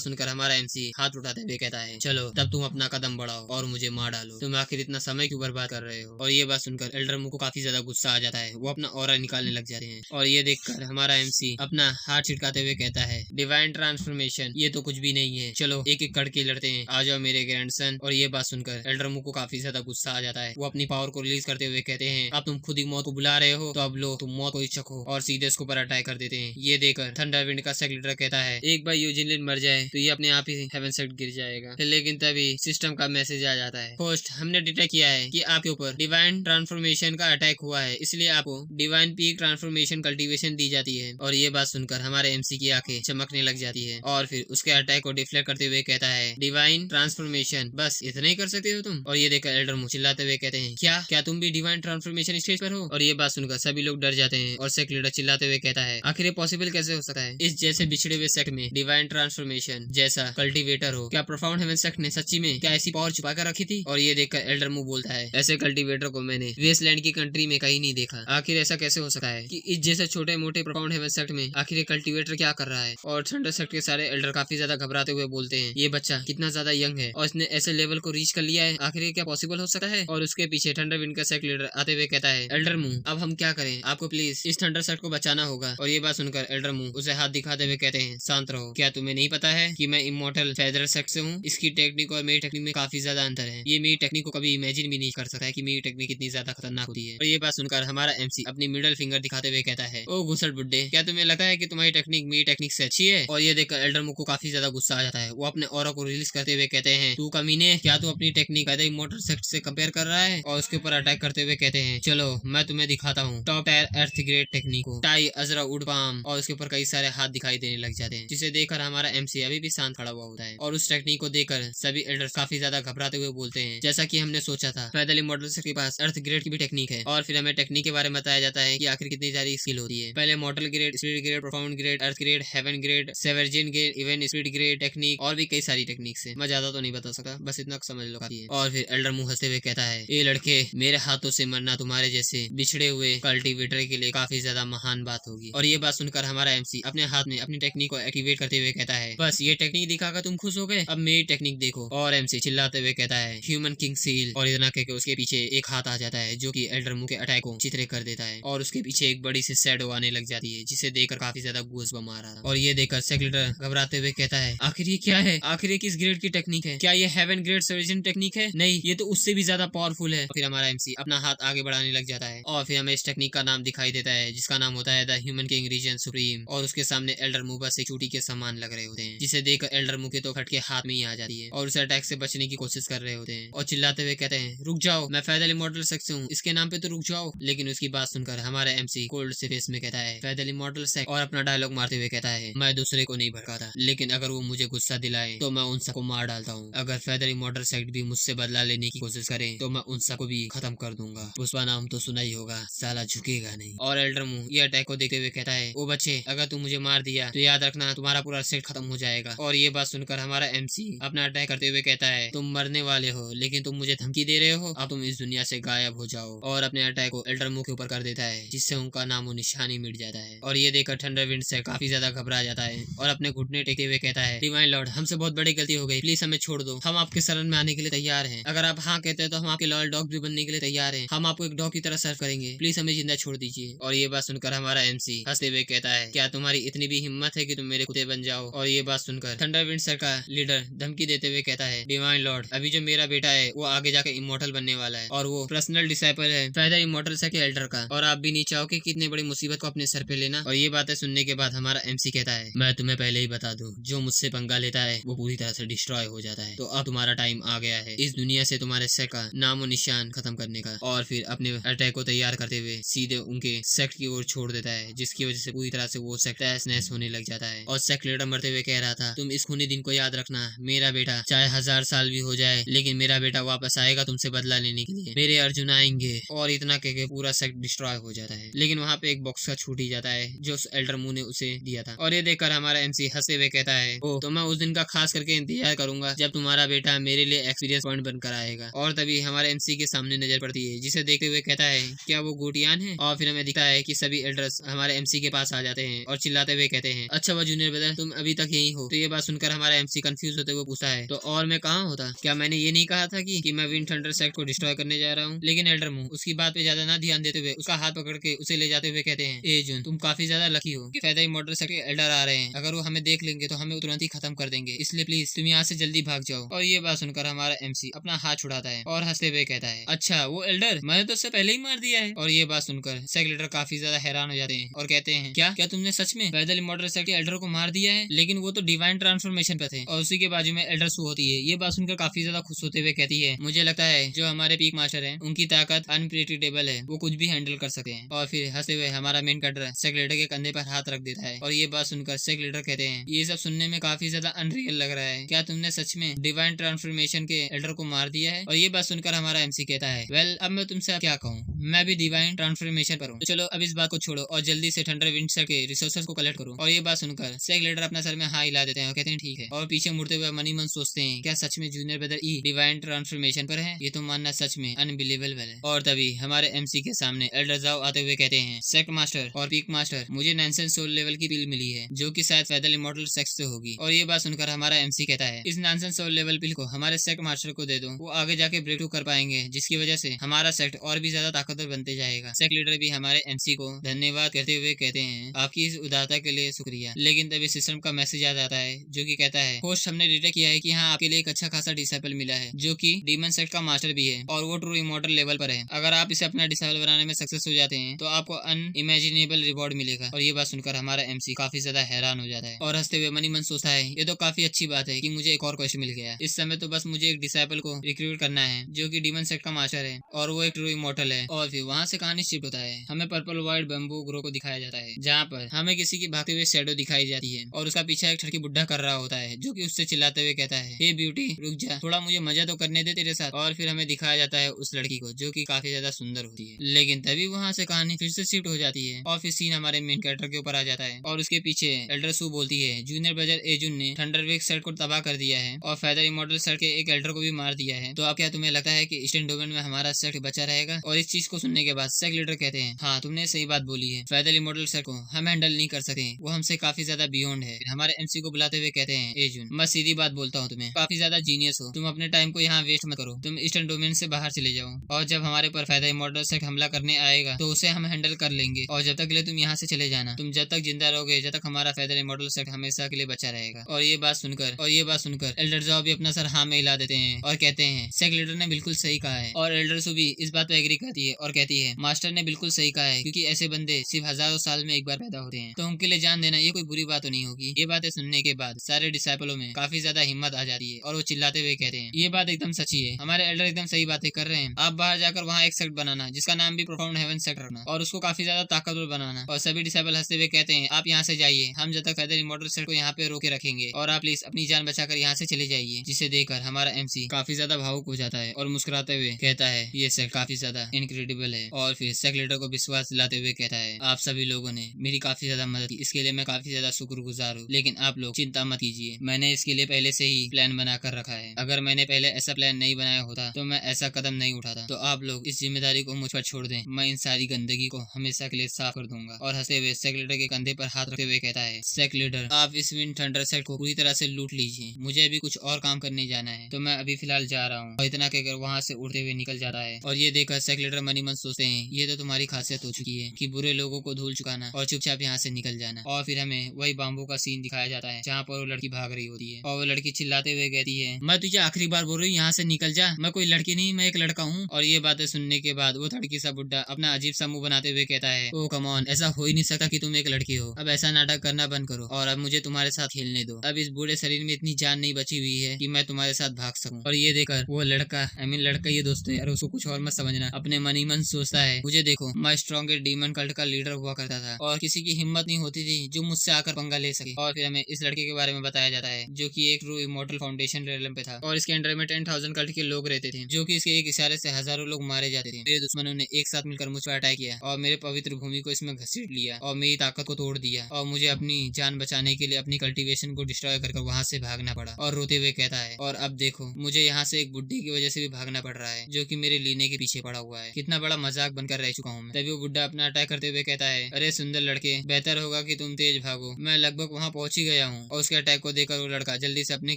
सुनकर हमारा एमसी हाथ उठाते हुए कहता है चलो तब तुम अपना कदम बढ़ाओ और मुझे मार डालो, तुम आखिर इतना समय क्यों बर्बाद कर रहे हो। और ये बात सुनकर एल्डर मुंह को काफी ज्यादा गुस्सा आ जाता है, वो अपना ऑरा निकालने लग जाते हैं। और ये देखकर हमारा एमसी अपना हाथ छिटकाते हुए कहता है डिवाइन ट्रांसफॉर्मेशन ये तो कुछ भी नहीं है, चलो एक एक करके लड़ते हैं, आ जाओ मेरे ग्रैंडसन। और ये बात सुनकर एल्डर मुंह को काफी ज्यादा गुस्सा आ जाता है, वो अपनी पावर को रिलीज करते हुए कहते हैं अब तुम खुद ही मौत को बुला रहे हो तो अब लो तुम मौत को इच्छुक हो, और सीधे उसके ऊपर अटैक कर देते हैं। ये देखकर थंडरविंड का सेक्रेटरी कहता है एक बार यूजिनलिन मर जाए तो ये अपने आप ही हेवन सेक्ट गिर जाएगा, लेकिन तभी सिस्टम का मैसेज आ जाता है होस्ट हमने डिटेक्ट किया है कि आपके ऊपर डिवाइन ट्रांसफॉर्मेशन का अटैक हुआ है, इसलिए आपको डिवाइन पीक ट्रांसफॉर्मेशन कल्टीवेशन दी जाती है। और ये बात सुनकर हमारे एमसी की आंखें चमकने लग जाती है, और फिर उसके अटैक को डिफ्लेक्ट करते हुए कहता है डिवाइन ट्रांसफॉर्मेशन बस इतना ही कर सकते हो तुम। और ये देखकर एल्डर मुंह चिल्लाते हुए कहते हैं क्या तुम भी डिवाइन ट्रांसफॉर्मेशन स्टेज पर हो। और ये बात सुनकर सभी लोग डर जाते हैं, और सेक्ट लीडर चिल्लाते हुए कहता है आखिर ये पॉसिबल कैसे हो सकता है, इस जैसे बिछड़े हुए सेक्ट में डिवाइन ट्रांसफॉर्मेशन जैसा कल्टीवेटर हो, क्या प्रोफाउंड हेवन सेक्ट ने सच्ची में क्या ऐसी पावर छुपा कर रखी थी। और ये देखकर एल्डर मुंह बोलता है ऐसे कल्टीवेटर को मैंने वेस्टलैंड की कंट्री में कहीं नहीं देखा, आखिर ऐसा कैसे हो सकता है कि इस जैसे छोटे मोटे प्रोफाउंड हेवन सेक्ट में आखिर ये कल्टीवेटर क्या कर रहा है। और थंडर सेक्ट के सारे एल्डर काफी ज्यादा घबराते हुए बोलते हैं ये बच्चा कितना ज्यादा यंग है और इसने ऐसे लेवल को रीच कर लिया है, आखिर ये क्या पॉसिबल हो सकता है। और उसके पीछे थंडर विंड का सेक्ट लीडर आते हुए कहता है एल्डर मुंह अब हम क्या करें, आपको प्लीज इस थंडर सेक्ट को बचाना होगा। और ये बात सुनकर एल्डर मुंह उसे हाथ दिखाते हुए कहते हैं शांत रहो, क्या तुम्हें नहीं पता है कि मैं इमॉर्टल फेदर सेक्ट से हूँ, इसकी टेक्निक और मेरी टेक्निक में काफी ज्यादा अंतर है, ये मेरी टेक्निक को कभी इमेजिन भी नहीं कर सकता है कि मेरी टेक्निक कितनी ज्यादा खतरनाक होती है। और ये बात सुनकर हमारा एमसी अपनी मिडिल फिंगर दिखाते हुए कहता है ओ घुसड़ बुड्ढे, क्या तुम्हें लगता है कि तुम्हारी टेक्निक मेरी टेक्निक से अच्छी है। और ये देखकर एल्डर मुंह को काफी ज्यादा गुस्सा आ जाता है, वो अपने ऑरा को रिलीज करते हुए कहते हैं तू कमीने, क्या तू अपनी टेक्निक आधे इमॉर्टल सेक्ट से कंपेयर कर रहा है। और उसके ऊपर अटैक करते हुए कहते हैं चलो मैं तुम्हें दिखाता हूँ टॉप टायर अर्थ ग्रेड टेक्निक को, टाई अजरा उड पाम। और उसके ऊपर कई सारे हाथ दिखाई देने लग जाते हैं, जिसे देखकर हमारा एमसी अभी भी शांत खड़ा हुआ होता है। और उस टेक्निक को देखकर सभी एल्डर्स काफी ज्यादा घबराते हुए बोलते हैं जैसा कि हमने सोचा था पैदल इमॉर्टल सेक्ट के पास अर्थ ग्रेड की भी टेक्निक है। और फिर हमें टेक्निक के बारे में बताया जाता है कि आखिर कितनी सारी स्किल होती है, पहले mortal grade, spirit grade, profound grade, earth grade, heaven grade, sovereign grade, even spirit grade technique, और भी कई सारी टेक्निक्स है। मैं ज्यादा तो नहीं बता सकता, बस इतना समझ लो काफी है। और फिर एल्डर मुंह हंसते हुए कहता है ये लड़के मेरे हाथों से मरना तुम्हारे जैसे बिछड़े हुए कल्टीवेटर के लिए काफी ज्यादा महान बात होगी। और ये बात सुनकर हमारा एमसी अपने हाथ में अपनी टेक्निक को एक्टिवेट करते हुए कहता है बस ये टेक्निक दिखाकर तुम खुश हो गए, अब मेरी टेक्निक देखो। और एमसी चिल्लाते हुए कहता है ह्यूमन किंग सील। और इतना कहकर उसके पीछे एक हाथ आ जाता है जो कि एल्डर मुंह के अटैक को चित्रे कर देता है, और उसके पीछे एक बड़ी सी शैडो आने लग जाती है जिसे देखकर काफी ज्यादा गूज़बम्स आ रहा था। और ये देखकर सेक्रेटरी घबराते हुए कहता है आखिर ये क्या है, आखिर ये किस ग्रेड की टेक्निक है, क्या ये हेवन ग्रेड सर्जन टेक्निक है, नहीं ये तो उससे भी ज्यादा पावरफुल है। फिर हमारा एमसी अपना हाथ आगे बढ़ाने लग जाता है, और फिर हमें इस टेक्निक का नाम दिखाई देता है जिसका नाम होता है the human king region supreme. और उसके सामने एल्डर मुंह बस एक चूटी के समान लग रहे होते हैं, जिसे देखकर एल्डर मुंह के तो फटके हाथ में ही आ जाती है, और उसे अटैक से बचने की कोशिश कर रहे होते हैं, और चिल्लाते हुए कहते हैं रुक जाओ, मैं फैदल इमॉर्टल सेक्ट से हूँ, इसके नाम पे तो रुक जाओ। लेकिन उसकी बात सुनकर हमारा एमसी कोल्ड से फेस में कहता है फैदल इमॉर्टल सेक्ट, और अपना डायलॉग मारते हुए कहता है मैं दूसरे को नहीं भड़काता, लेकिन अगर वो मुझे गुस्सा दिलाए तो मैं उन सबको मार डालता हूँ, अगर फैदल इमॉर्टल सेक्ट भी मुझसे बदला लेने की कोशिश करे तो मैं उन सबको भी खत्म कर दूंगा। पुष्पा नाम तो सुना ही होगा, साला झुकेगा नहीं। और एल्डर मुंह ये अटैक को देखते हुए कहता है ओ बच्चे, अगर तुम मुझे मार दिया तो याद रखना तुम्हारा पूरा सेट खत्म हो जाएगा। और ये बात सुनकर हमारा एमसी अपना अटैक करते हुए कहता है तुम मरने वाले हो, लेकिन तुम मुझे धमकी दे रहे हो, अब तुम इस दुनिया से गायब हो जाओ। और अपने अटैक को एल्डर मुंह के ऊपर कर देता है, जिससे उनका नामो निशानी मिट जाता है। और ये देखकर थंडर विंड से काफी ज्यादा घबरा जाता है, और अपने घुटने टेके हुए कहता है डिवाइन लॉर्ड, हमसे बहुत बड़ी गलती हो गई, प्लीज हमें छोड़ दो, हम आपके शरण में आने के लिए तैयार हैं, अगर आप हाँ कहते हैं तो हम आपके लॉयल डॉग भी बनने के लिए तैयार हैं, हम आपको एक डॉग की तरह सर्व करेंगे, प्लीज हमें जिंदा छोड़ दीजिए। और ये बात सुनकर हमारा एमसी हंसते हुए कहता है क्या तुम्हारी इतनी भी हिम्मत है कि तुम मेरे कुत्ते बन जाओ। और ये बात सुनकर थंडर विंड सेक्ट का लीडर धमकी देते हुए कहता है, डिवाइन लॉर्ड, अभी जो मेरा बेटा है वो आगे जाकर इमोर्टल बनने वाला है और वो पर्सनल डिसाइपल है फेदर इमोर्टल सेक्ट के एल्डर का, और आप भी नहीं चाहोगे कि इतनी बड़ी मुसीबत को अपने सर पे लेना। और ये बातें सुनने के बाद हमारा एमसी कहता है, मैं तुम्हें पहले ही बता दूं, जो मुझसे पंगा लेता है वो पूरी तरह से डिस्ट्रॉय हो जाता है। तो अब तुम्हारा टाइम आ गया है इस दुनिया से तुम्हारे सेक्ट का नामो निशान खत्म करने का। और फिर अपने अटैक को तैयार करते हुए सीधे उनके सेक्ट की ओर छोड़ देता है, जिसकी वजह से पूरी तरह से वो सेक्ट तहस नहस होने लग जाता है। और सेक्ट लीडर मरते हुए कह रहा था, तुम इस खूनी दिन को याद रखना, मेरा बेटा चाहे 1000 साल भी हो जाए लेकिन मेरा बेटा वापस आएगा तुमसे बदला लेने के लिए, मेरे अर्जुन आएंगे। और इतना कह के पूरा सेक्ट डिस्ट्रॉय हो जाता है। लेकिन वहाँ पे एक बॉक्स का छूट ही जाता है जो एल्डर मुंह ने उसे दिया था। और ये देखकर हमारा एमसी हंसते हुए कहता है, ओ तो मैं उस दिन का खास करके इंतजार करूंगा जब तुम्हारा बेटा मेरे लिए एक्सपीरियंस पॉइंट बनकर आएगा। और तभी हमारे एमसी के सामने नजर पड़ती है, जिसे देखते हुए कहता है, क्या वो गोटियान है? और फिर हमें दिखता है कि सभी एल्डर्स हमारे एमसी के पास आ जाते हैं और चिल्लाते हुए कहते हैं, अच्छा वो जूनियर ब्रदर, तुम अभी तक यही हो? तो ये बात सुनकर हमारा एमसी कंफ्यूज होते हुए पूछता है, तो और मैं कहाँ होता? क्या मैंने ये नहीं कहा था कि मैं विंड थंडर सेक्ट को डिस्ट्रॉय करने जा रहा हूँ? लेकिन एल्डर मुंह उसकी बात पे ज्यादा ना ध्यान देते हुए उसका हाथ पकड़ के उसे ले जाते हुए कहते हैं, ए जून, तुम काफी ज्यादा लकी हो कि फेदर इमोर्टल सेक्ट के एल्डर आ रहे हैं। अगर वो हमें देख लेंगे तो हमें तुरंत ही खत्म कर देंगे, इसलिए प्लीज तुम यहाँ से जल्दी भाग जाओ। और ये बात सुनकर हमारा एमसी अपना हाथ छुड़ाता है और हंसते हुए कहता है, अच्छा वो एल्डर, मैंने तो उससे पहले ही मार दिया है। और ये बात सुनकर सेक्ट लीडर काफी ज्यादा हैरान हो जाते हैं और कहते हैं, क्या तुमने सच में फेदर इमोर्टल सेक्ट के एल्डर को मार दिया है? लेकिन वो तो डिवाइन ट्रांसफॉर्मेशन पे थे और उसी के बाजू में एल्डर सू होती है। ये बात सुनकर काफी ज्यादा खुश होते हुए कहती है, मुझे लगता है जो हमारे पीक मास्टर है उनकी ताकत अनप्रेडिक्टेबल है, वो कुछ भी हैंडल कर सकते हैं। और फिर हंसते हुए हमारा मेन कैरेक्टर सेक्ट लीडर के कंधे पर हाथ रख देता है। और ये बात सुनकर सेक्ट लीडर कहते हैं, ये सब सुनने में काफी ज्यादा अनरियल लग रहा है, क्या तुमने सच में डिवाइन ट्रांसफॉर्मेशन के एल्डर को मार दिया है? और ये बात सुनकर हमारा एमसी कहता है, वेल अब मैं तुमसे क्या कहूँ, मैं भी डिवाइन ट्रांसफॉर्मेशन पर हूँ। तो चलो अब इस बात को छोड़ो और जल्दी से थंडर विंड सेक्ट के रिसोर्सेज को कलेक्ट करो। और ये बात सुनकर सेक्ट लीडर अपना सर में हाँ हिला देते हैं और कहते हैं ठीक है। और पीछे मुड़ते हुए मनी मन सोचते हैं, क्या सच में जूनियर ब्रदर ई डिवाइन ट्रांसफॉर्मेशन पर है? ये तो मानना सच में अनबिलीवेबल है। और तभी हमारे एमसी के सामने एल्डर जाओ आते हुए कहते हैं, सेक्ट मास्टर और पीक मास्टर, मुझे नैनसन सोल लेवल की पिल मिली है जो कि शायद फेदर इमोर्टल सेक्ट से होगी। और ये बात सुनकर हमारा एमसी कहता है, इस नैनसन सोल लेवल पिल को हमारे सेक्ट मास्टर को दे दो, वो आगे जाके ब्रेक थ्रू कर पाएंगे, जिसकी वजह से हमारा सेक्ट और भी ज्यादा ताकतवर बनते जाएगा। सेक्ट लीडर भी हमारे एमसी को धन्यवाद कहते हुए कहते हैं, आपकी इस उदारता के लिए शुक्रिया। लेकिन तभी सिस्टम का मैसेज आ जाता है जो कि कहता है, होस्ट हमने डिटेक्ट किया है कि हाँ आपके लिए एक अच्छा खासा डिसाइपल मिला है जो कि डीमन सेक्ट का मास्टर भी है और वो ट्रू इमोर्टल लेवल पर है। अगर आप इसे अपना डिसाइपल बनाने में सक्सेस हो जाते हैं तो आपको अनइमेजिनेबल रिवॉर्ड मिलेगा। और ये बात सुनकर हमारा एमसी काफी ज्यादा हैरान हो जाता है और हंसते हुए मनी मन सोचता है, ये तो काफी अच्छी बात है कि मुझे एक और क्वेश्चन मिल गया। इस समय तो बस मुझे एक डिसाइपल को रिक्रूट करना है जो कि डीमन सेक्ट का मास्टर है और वो एक ट्रू इमोर्टल है। और फिर वहाँ से कहानी शिफ्ट होता है, हमें पर्पल वाइट बम्बू ग्रो को दिखाया जाता है जहाँ पर हमें किसी की भागते हुए शैडो दिखाई जाती है और उसका पीछे एक ठड़की बुढ़ा कर रहा होता है जो कि उससे चिल्लाते हुए कहता है, हे ब्यूटी रुक जा, थोड़ा मुझे मजा तो करने दे तेरे साथ। और फिर हमें दिखाया जाता है उस लड़की को जो कि काफी ज्यादा सुंदर होती है। लेकिन तभी वहाँ से कहानी फिर से शिफ्ट हो जाती है और फिर सीन हमारे मेन कैरेक्टर के ऊपर आ जाता है और उसके पीछे एल्डर सू बोलती है, जूनियर ब्रदर एजुन ने थंडरवेक सेट को तबाह कर दिया है और फेदर इमोर्टल सेट के एक एल्डर को भी मार दिया है। तो अब क्या तुम्हें लगता है कि ईस्टर्न डोमेन में हमारा सेट बचा रहेगा? और इस चीज को सुनने के बाद सेक्ट लीडर कहते हैं, हाँ तुमने सही बात बोली है, फेदर इमोर्टल सेट को हम हैंडल नहीं कर सकते, वो हमसे काफी ज्यादा बियॉन्ड है। हमारे एमसी को बुलाते हुए कहते हैं, एजुन मैं सीधी बात बोलता हूँ, तुम्हें काफी ज्यादा जीनियस हो, तुम अपने टाइम को यहाँ वेस्ट मत करो, तुम ईस्टर्न डोमेन से बाहर चले जाओ और जब हमारे पर फेदर इमोर्टल सेट हमला करने आएगा तो उसे हम हैंडल कर लेंगे। और जब तक के लिए तुम यहाँ से चले जाना, तुम जब तक जिंदा रहोगे जब तक हमारा फेदर इमोर्टल सेट हमेशा के लिए बचा रहेगा। और ये बात सुनकर एल्डर जाओ भी अपना सर हाँ में हिला देते हैं और कहते हैं, सेक्ट लीडर ने बिल्कुल सही कहा है। और एल्डर सू भी इस बात पे एग्री करती है और कहती है, मास्टर ने बिल्कुल सही कहा है, क्योंकि ऐसे बंदे सिर्फ हजारों साल में एक बार पैदा होते हैं, तो उनके लिए जान देना ये कोई बुरी बात तो नहीं होगी। ये बातें सुनने के बाद सारे डिसाइपलों में काफी ज्यादा हिम्मत आ जाती है और वो चिल्लाते हुए कहते हैं, ये बात एकदम सच्ची है, हमारे एल्डर एकदम सही बातें कर रहे हैं। आप बाहर जाकर वहाँ एक सेक्ट बनाना जिसका नाम भी प्रोफाउंड हेवन सेक्ट रखना और उसको काफी ज्यादा ताकतवर बनाना। और सभी डिसाइपल हंसते हुए कहते हैं, आप यहाँ से जाइए, हम जब तक फेदर इमोर्टल सेक्ट को यहाँ पे रोके रखेंगे और आप प्लीज अपनी जान बचाकर यहाँ से चले जाइए। जिसे देखकर हमारा एमसी काफी ज्यादा भावुक हो जाता है और मुस्कुराते हुए कहता है, ये सेक्ट काफी ज्यादा इनक्रेडिबल है। और फिर सेक्ट लीडर को विश्वास दिलाते हुए कहता है, आप सभी लोगों ने मेरी काफी ज्यादा मदद की, इसके लिए मैं काफी ज्यादा शुक्रगुजार हूँ। लेकिन आप लोग चिंता मत कीजिए, मैंने इसके लिए पहले से ही प्लान बना कर रखा है। अगर मैंने पहले ऐसा प्लान नहीं बनाया होता तो मैं ऐसा कदम नहीं उठाता। तो आप लोग इस जिम्मेदारी को मुझ पर छोड़ दें, मैं इन सारी गंदगी को हमेशा के लिए साफ कर दूंगा। और हंसते हुए सेक्ट लीडर के कंधे पर हाथ रखते हुए कहता है, सेक्ट लीडर आप इस विंड थंडर सेक्ट को पूरी तरह से लूट लीजिए, मुझे अभी कुछ और काम करने जाना है, तो मैं अभी फिलहाल जा रहा हूँ। और इतना कहकर वहाँ से उड़ते हुए निकल जाता है। और ये देखकर सेक्ट लीडर मनी मन सोचते हैं, ये तो तुम्हारी खासियत हो चुकी है कि बुरे लोगों को धूल चुकाना और चुपचाप यहाँ से निकल जाना। और फिर हमें वही बाम्बू का सीन दिखाया जाता है जहाँ पर वो लड़की लड़की भाग रही होती है और वो लड़की चिल्लाते हुए कहती है, मैं तुझे आखिरी बार बोल रही हूँ, यहाँ से निकल जा, मैं कोई लड़की नहीं, मैं एक लड़का हूँ। और ये बातें सुनने के बाद वो तड़की सा बुड्ढा अपना अजीब सा मुंह बनाते हुए कहता है, ओ कम ऑन, ऐसा हो ही नहीं सकता कि तुम एक लड़की हो। अब ऐसा नाटक करना बंद करो और अब मुझे तुम्हारे साथ खेलने दो। अब इस बूढ़े शरीर में इतनी जान नहीं बची हुई है कि मैं तुम्हारे साथ भाग सकूं। और ये देखकर वो लड़का, लड़का ये दोस्तों यार, उसको कुछ और मत समझना, अपने मन ही मन सोचता है, मुझे देखो, मैं स्ट्रॉन्गेस्ट डीमन कल्ट का लीडर हुआ करता था और किसी की हिम्मत नहीं होती थी जो मुझसे आकर पंगा ले सके। और फिर हमें इस लड़के के बारे में बताया जाता है जो कि एक ट्रू इमॉर्टल फाउंडेशन रेलम पे था और इसके अंडर में 10,000 कल्ट के लोग रहते थे, जो कि इसके एक इशारे से हजारों लोग मारे जाते थे। मेरे दुश्मनों ने एक साथ मिलकर मुझ पर अटैक किया और मेरे पवित्र भूमि को इसमें घसीट लिया और मेरी ताकत को तोड़ दिया और मुझे अपनी जान बचाने के लिए अपनी कल्टीवेशन को डिस्ट्रॉय कर वहां से भागना पड़ा। और रोते हुए कहता है, और अब देखो, मुझे यहाँ से एक बुड्ढे की वजह से भी भागना पड़ रहा है जो कि मेरे लीने के पीछे पड़ा हुआ है। कितना बड़ा मजाक बनकर रह चुका हूँ मैं। तभी वो बुड्ढा अपना अटैक करते हुए कहता है, अरे सुंदर लड़के, बेहतर होगा कि तुम तेज भागो, मैं लगभग वहाँ पहुंच ही गया हूँ। और उसके अटैक को देखकर वो लड़का जल्दी से अपनी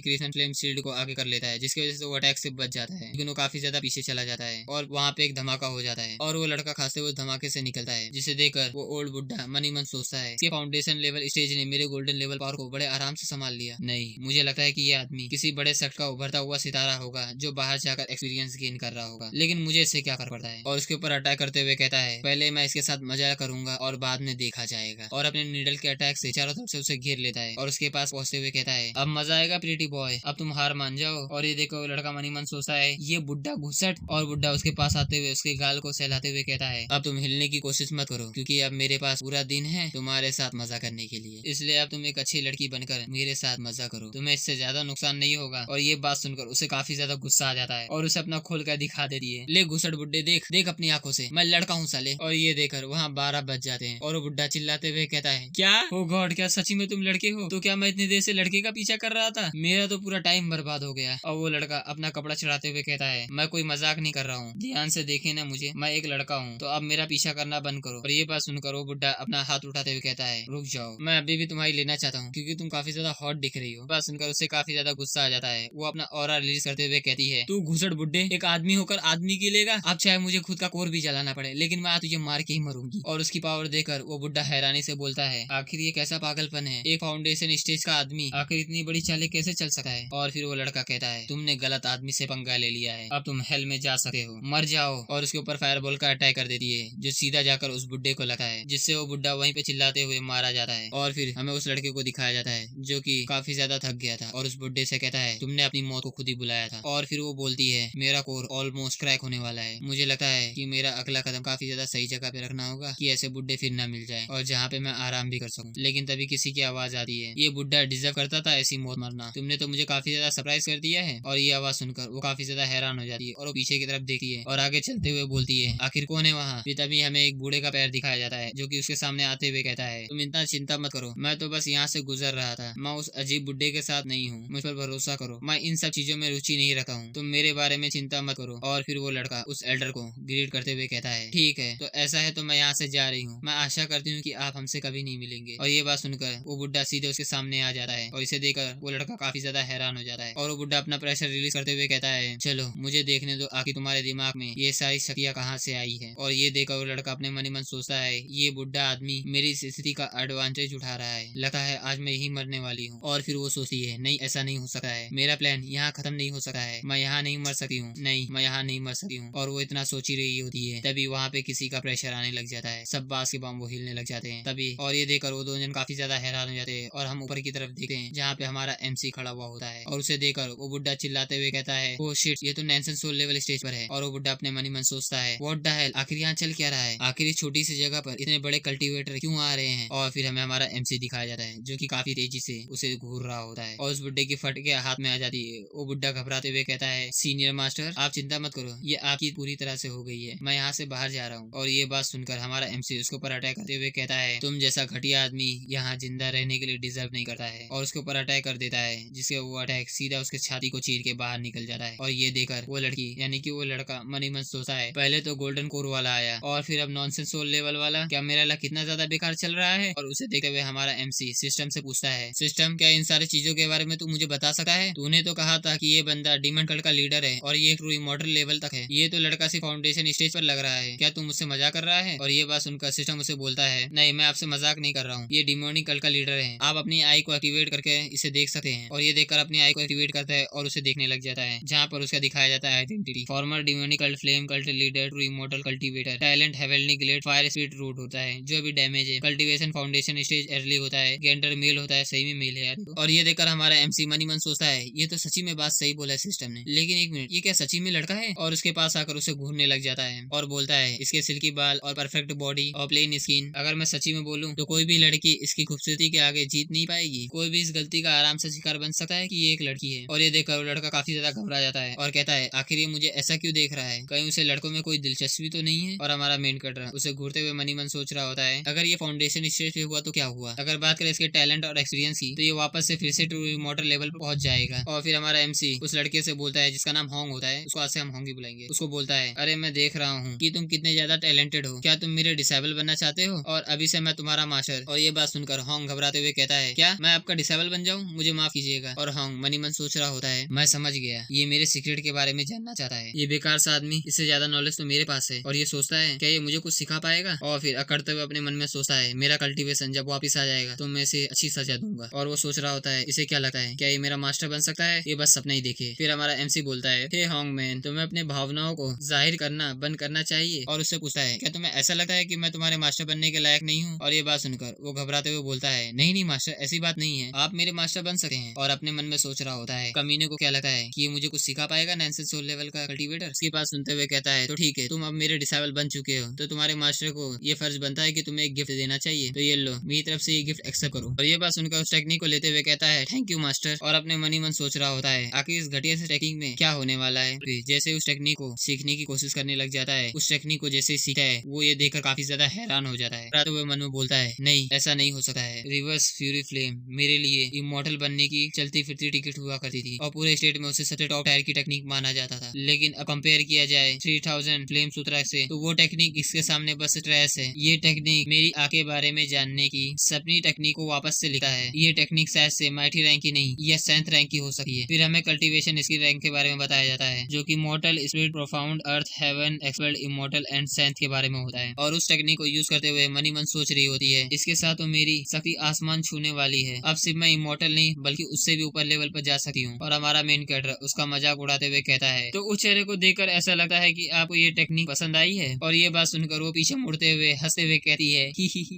क्रिस्टल फ्लेम शील्ड को आगे कर लेता है, जिसकी वजह से वो अटैक से बच जाता है, लेकिन वो काफी ज्यादा पीछे चला जाता है और वहाँ पे एक धमाका हो जाता है और वो लड़का खांसते हुए धमाके से निकलता है, जिसे देखकर वो ओल्ड बुड्ढा मन ही मन सोचता है, इसके फाउंडेशन लेवल स्टेज ने मेरे गोल्डन लेवल पावर को बड़े आराम से संभाल लिया। नहीं, मुझे लगता है कि ये आदमी किसी बड़े सेक्ट का उभरता हुआ सितारा होगा जो बाहर जाकर एक्सपीरियंस गेन कर रहा होगा, लेकिन मुझे इससे क्या कर पड़ता है। और उसके ऊपर अटैक करते हुए कहता है, पहले मैं इसके साथ मजा करूंगा और बाद में देखा जाएगा। और अपने नीडल के अटैक से चारों तरफ से उसे घेर लेता है और उसके पास पहुंचते हुए कहता है, अब मजा आएगा प्रीटी बॉय, अब तुम हार मान जाओ। और ये देखो, लड़का मन ही मन सोचता है, ये बुड्ढा घुसट। और बुड्ढा उसके पास आते हुए उसके गाल को सहलाते हुए कहता है, अब तुम हिलने की कोशिश मत करो, क्योंकि अब मेरे पास पूरा दिन है तुम्हारे साथ मजा करने के लिए, इसलिए अब तुम एक अच्छी लड़की बनकर मेरे साथ मजा करो, तुम्हें इससे ज्यादा नुकसान नहीं होगा। और ये बात सुनकर उसे काफी ज्यादा गुस्सा आ जाता है और उसे अपना खोल कर दिखा देती है, ले घुसट बुड्ढे, देख देख अपनी आंखों से, मैं लड़का हूँ साले। और ये देखकर वहाँ 12 बज जाते हैं और वो बुड्ढा चिल्लाते हुए कहता है, क्या ओ गॉड, क्या सच्ची में तुम लड़के हो? तो क्या मैं इतनी देर से लड़के का पीछा कर रहा था? मेरा तो पूरा टाइम बर्बाद हो गया। और वो लड़का अपना कपड़ा चढ़ाते हुए कहता है, मैं कोई मजाक नहीं कर रहा हूँ, ध्यान से देखे ना मुझे, मैं एक लड़का हूँ, तो अब मेरा पीछा करना बंद करो। और ये बात सुनकर वो बुड्ढा अपना हाथ उठाते हुए कहता है, रुक जाओ, मैं अभी भी तुम्हारी लेना चाहता हूँ, क्योंकि तुम काफी ज्यादा हॉट दिख रही हो। बात सुनकर उससे काफी ज्यादा गुस्सा आ जाता है। वो अपना ऑरा रिलीज करते हुए कहती है, तू घुसट बुड्ढे, एक आदमी होकर आदमी की लेगा? अब चाहे मुझे खुद का कोर भी जलाना पड़े, लेकिन मैं तुझे मार के ही मरूंगी। और उसकी पावर देकर वो बुड्ढा हैरानी से बोलता है, आखिर ये कैसा पागलपन है, एक फाउंडेशन स्टेज का आदमी आखिर इतनी बड़ी चालें कैसे चल सकता है? और फिर वो लड़का कहता है, तुमने गलत आदमी से पंगा ले लिया है, अब तुम हेल में जा सकते हो, मर जाओ। और उसके ऊपर फायरबॉल का अटैक कर देती है, जो सीधा जाकर उस बुड्ढे को लगता है, जिससे वो बुड्ढा वहीं पे चिल्लाते हुए मारा जाता है। और फिर हमें उस लड़के को दिखाया जाता है जो कि काफी ज्यादा थक गया था और उस बुड्ढे से कहता है, तुमने अपनी मौत को खुद ही बुलाया था। और फिर वो बोलती है, मेरा कोर ऑलमोस्ट क्रैक होने वाला है, मुझे लगता है कि मेरा अगला कदम काफी ज्यादा सही जगह पे रखना होगा कि ऐसे बुड्ढे फिर ना मिल जाए और जहाँ पे मैं आराम भी कर सकूं। लेकिन तभी किसी की आवाज आती है, ये बुड्ढा डिजर्व करता था ऐसी मौत मरना, तुमने तो मुझे काफी ज्यादा सरप्राइज कर दिया है। और ये आवाज सुनकर वो काफी ज्यादा हैरान हो जाती है और वो पीछे की तरफ देखती है और आगे चलते हुए बोलती है, आखिर कौन है वहाँ? फिर तभी हमें एक बूढ़े का पैर दिखाया जाता है जो कि उसके सामने आते हुए कहता है, तुम इतना चिंता मत करो, मैं तो बस यहाँ से गुजर रहा था, मैं उस अजीब बुड्ढे के साथ नहीं हूँ, मुझ पर भरोसा करो, मैं इन सब चीजों में रुचि नहीं रखा हूँ, तुम मेरे बारे में चिंता मत करो। और फिर वो लड़का उस एल्डर को ग्रीट करते हुए कहता है, ठीक है, तो ऐसा है तो मैं यहाँ से जा रही हूँ, मैं आशा करती हूँ कि आप हमसे कभी नहीं मिलेंगे। और ये बात सुनकर वो बुड्ढा सीधे उसके सामने आ जाता है और इसे देखकर वो लड़का काफी ज्यादा हैरान हो जाता है और वो बुड्ढा अपना प्रेशर रिलीज करते हुए कहता है, चलो मुझे देखने दो आखिर तुम्हारे दिमाग में ये सारी शक्तियाँ कहाँ से आई है। और ये देखकर वो लड़का अपने मन ही मन सोचता है, ये बुड्ढा आदमी मेरी इस स्थिति का एडवांटेज उठा रहा है, लगता है आज मैं यही मरने वाली हूँ। और फिर वो सोचती है, नहीं ऐसा नहीं हो सकता है, मेरा प्लान यहाँ खत्म नहीं हो सकता है, मैं यहाँ नहीं मर सकती हूँ, नहीं मैं यहाँ नहीं मर सकती हूँ। और वो इतना सोच ही रही होती है, तभी वहाँ पे किसी का प्रेशर आने लग जाता है, सब बांस के बाम्बू हिलने लग जाते हैं तभी। और ये देखकर वो दोनों जन काफी ज्यादा हैरान हो जाते हैं और हम ऊपर की तरफ देखते हैं जहाँ पे हमारा MC खड़ा हुआ होता है। और उसे देखकर वो बुड्ढा चिल्लाते हुए कहता है, ओह शिट, ये तो नैनसन सोल लेवल स्टेज पर है। और वो बुड्ढा अपने मन ही मन सोचता है, व्हाट द हेल, आखिर यहाँ चल क्या रहा है, आखिर इस छोटी सी जगह पर इतने बड़े कल्टीवेटर क्यों आ रहे हैं। और फिर हमें हमारा MC दिखाया जाता है जो कि काफी तेजी से उसे घूर रहा होता है और उस बुड्ढे की फट के हाथ में आ जाती है। वो बुड्ढा घबराते हुए कहता है, सीनियर मास्टर आप चिंता मत करो, ये आपकी पूरी तरह से हो गई है, मैं यहाँ से बाहर जा रहा हूँ। और ये बात सुनकर हमारा MC उसके ऊपर अटैक करते हुए कहता है, तुम जैसा घटिया आदमी यहाँ जिंदा रहने के लिए डिजर्व नहीं करता है। और उसके ऊपर अटैक कर देता है जिसके वो अटैक सीधा उसके छाती को चीर के बाहर निकल जाता है। और ये देखकर वो लड़की यानी कि वो लड़का मन ही मन सोचता है, पहले तो गोल्डन कोर वाला आया और फिर अब नॉनसेंस सोल लेवल वाला, क्या मेरा लक कितना ज्यादा बेकार चल रहा है। और उसे देखते हुए हमारा MC सिस्टम से पूछता है, सिस्टम क्या इन सारी चीजों के बारे में तू मुझे बता सकता है? तूने तो कहा था कि ये बंदा डीमन कल्ट का लीडर है और ये ट्रू इमॉर्टल लेवल तक है, ये तो लड़का सिर्फ फाउंडेशन स्टेज पर लग रहा है, क्या तू मुझसे मजाक कर रहा है? और ये बात सुनकर सिस्टम उसे बोलता है, नहीं मैं आपसे मजाक नहीं कर रहा हूँ, ये डिमोनिक कल्ट का लीडर है, आप अपनी आई को एक्टिवेट करके इसे देख सकते हैं। और ये देखकर अपनी आई को एक्टिवेट करता है और उसे देखने लग जाता है, जहाँ पर उसका दिखाया जाता है identity. Former demonic cult, flame cult leader, true immortal cultivator, talent heavenly glade, fire spirit root होता है जो अभी डैमेज है। कल्टीवेशन फाउंडेशन स्टेज अर्ली होता है। गेंडर मेल होता है, सही में मेल है यार। और ये देखकर हमारा एमसी मनी मन सोचता है ये तो सच्ची में बात सही बोला है सिस्टम ने, लेकिन एक मिनट, ये क्या सच्ची में लड़का है? और उसके पास आकर उसे घूरने लग जाता है और बोलता है इसके सिल्की बाल और परफेक्ट बॉडी और प्लेन स्किन, अगर मैं सच्ची में बोलूं तो कोई भी लड़की इसकी खूबसूरती के आगे जीत नहीं पाएगी। कोई भी इस गलती का आराम से शिकार बन सकता है कि ये एक लड़की है। और ये देखकर वो लड़का काफी ज्यादा घबरा जाता है और कहता है आखिर ये मुझे ऐसा क्यों देख रहा है, कहीं उसे लड़कों में कोई दिलचस्पी तो नहीं है। और हमारा मेन कटर उसे घूरते हुए मनी मन सोच रहा होता है अगर ये फाउंडेशन स्टेज पे हुआ तो क्या हुआ। अगर बात करें इसके टैलेंट और एक्सपीरियंस की तो ये वापस से फिर से ट्रू इमॉर्टल लेवल पर पहुंच जाएगा। और फिर हमारा एमसी उस लड़के से बोलता है जिसका नाम होंग होता है, उसको आज से हम होंग ही बुलाएंगे। उसको बोलता है अरे मैं देख रहा हूँ कि तुम कितने ज्यादा टैलेंटेड हो, क्या तुम मेरे डिसेबल बनना चाहते हो और अभी से मैं तुम्हारा मास्टर। और ये बात सुनकर होंग घबराते हुए कहता है क्या मैं आपका डिसेबल बन जाऊँ, मुझे माफ कीजिएगा। और होंग मनी मन सोच रहा होता है मैं समझ गया, ये मेरे सीक्रेट के बारे में जानना चाहता है। ये बेकार सा आदमी, इससे ज्यादा नॉलेज तो मेरे पास है। और ये सोचता है क्या ये मुझे कुछ सिखा पाएगा। और फिर अकड़ते हुए अपने मन में सोचता है मेरा कल्टीवेशन जब वापिस आ जाएगा तो मैं इसे अच्छी सजा दूंगा। और वो सोच रहा होता है इसे क्या लगता है क्या ये मेरा मास्टर बन सकता है, ये बस सपना ही देखे। फिर हमारा एमसी बोलता है हे होंग मैन, तुम्हें अपने भावनाओं को जाहिर करना बंद करना चाहिए। और उससे पूछता है क्या तुम्हें ऐसा लगता है कि मैं तुम्हारे मास्टर बनने के लायक नहीं हूँ। और ये बात सुनकर वो घबराते हुए बोलता है नहीं नहीं मास्टर, ऐसी बात नहीं है, आप मेरे मास्टर बन सकते हैं। और अपने मन में सोच रहा होता है कमीने को क्या लगता है कि ये मुझे कुछ सिखा पाएगा नैनसेन सोल लेवल का कल्टीवेटर। उसकी बात सुनते हुए कहता है तो ठीक है, तुम अब मेरे डिसेबल बन चुके हो तो तुम्हारे मास्टर को ये फर्ज बनता है कि तुम्हें एक गिफ्ट देना चाहिए, तो ये लो मेरी तरफ से ये गिफ्ट एक्सेप्ट करो। और ये बात सुनकर उस टेक्निक को लेते हुए कहता है थैंक यू मास्टर। और अपने मनी मन सोच रहा होता है आखिर इस घटिया से टेक्निक में क्या होने वाला है। जैसे उस टेक्निक को सीखने की कोशिश करने लग जाता है, उस टेक्निक को जैसे सीखा है वो ये देखकर काफी ज्यादा हैरान हो जाता है। रात हुए मन में बोलता है नहीं ऐसा नहीं हो सकता है, रिवर्स फ्यूरी फ्लेम मेरे लिए इमॉर्टल बनने की चलती फिरती टिकट हुआ करती थी और पूरे स्टेट में उसे सबसे टॉप टायर की टेक्निक माना जाता था। लेकिन अब कंपेयर किया जाए 3000 फ्लेम सूत्रा से तो वो टेक्निक इसके सामने बस ट्रेस है। ये टेक्निक मेरी आंख के बारे में जानने की सपनी टेक्निक को वापस से लिखा है। ये टेक्निक शायद से माइटी रैंक की नहीं या 7th रैंक की हो सकती है। फिर हमें कल्टीवेशन इसकी रैंक के बारे में बताया जाता है जो कि mortal, spirit, profound, earth, heaven, expert, immortal and 7th के बारे में होता है। और उस टेक्निक को यूज करते हुए मनी मन सोच रही होती है इसके साथ तो मेरी शक्ति आसमान छूने वाली है, अब सिर्फ मैं इमॉर्टल नहीं बल्कि उससे भी ऊपर लेवल पर जा सकती हूँ। और हमारा मेन कैरेक्टर उसका मजाक उड़ाते हुए कहता है तो उस चेहरे को देखकर ऐसा लगता है कि आपको ये टेक्निक पसंद आई है। और ये बात सुनकर वो पीछे मुड़ते हुए हंसते हुए कहती है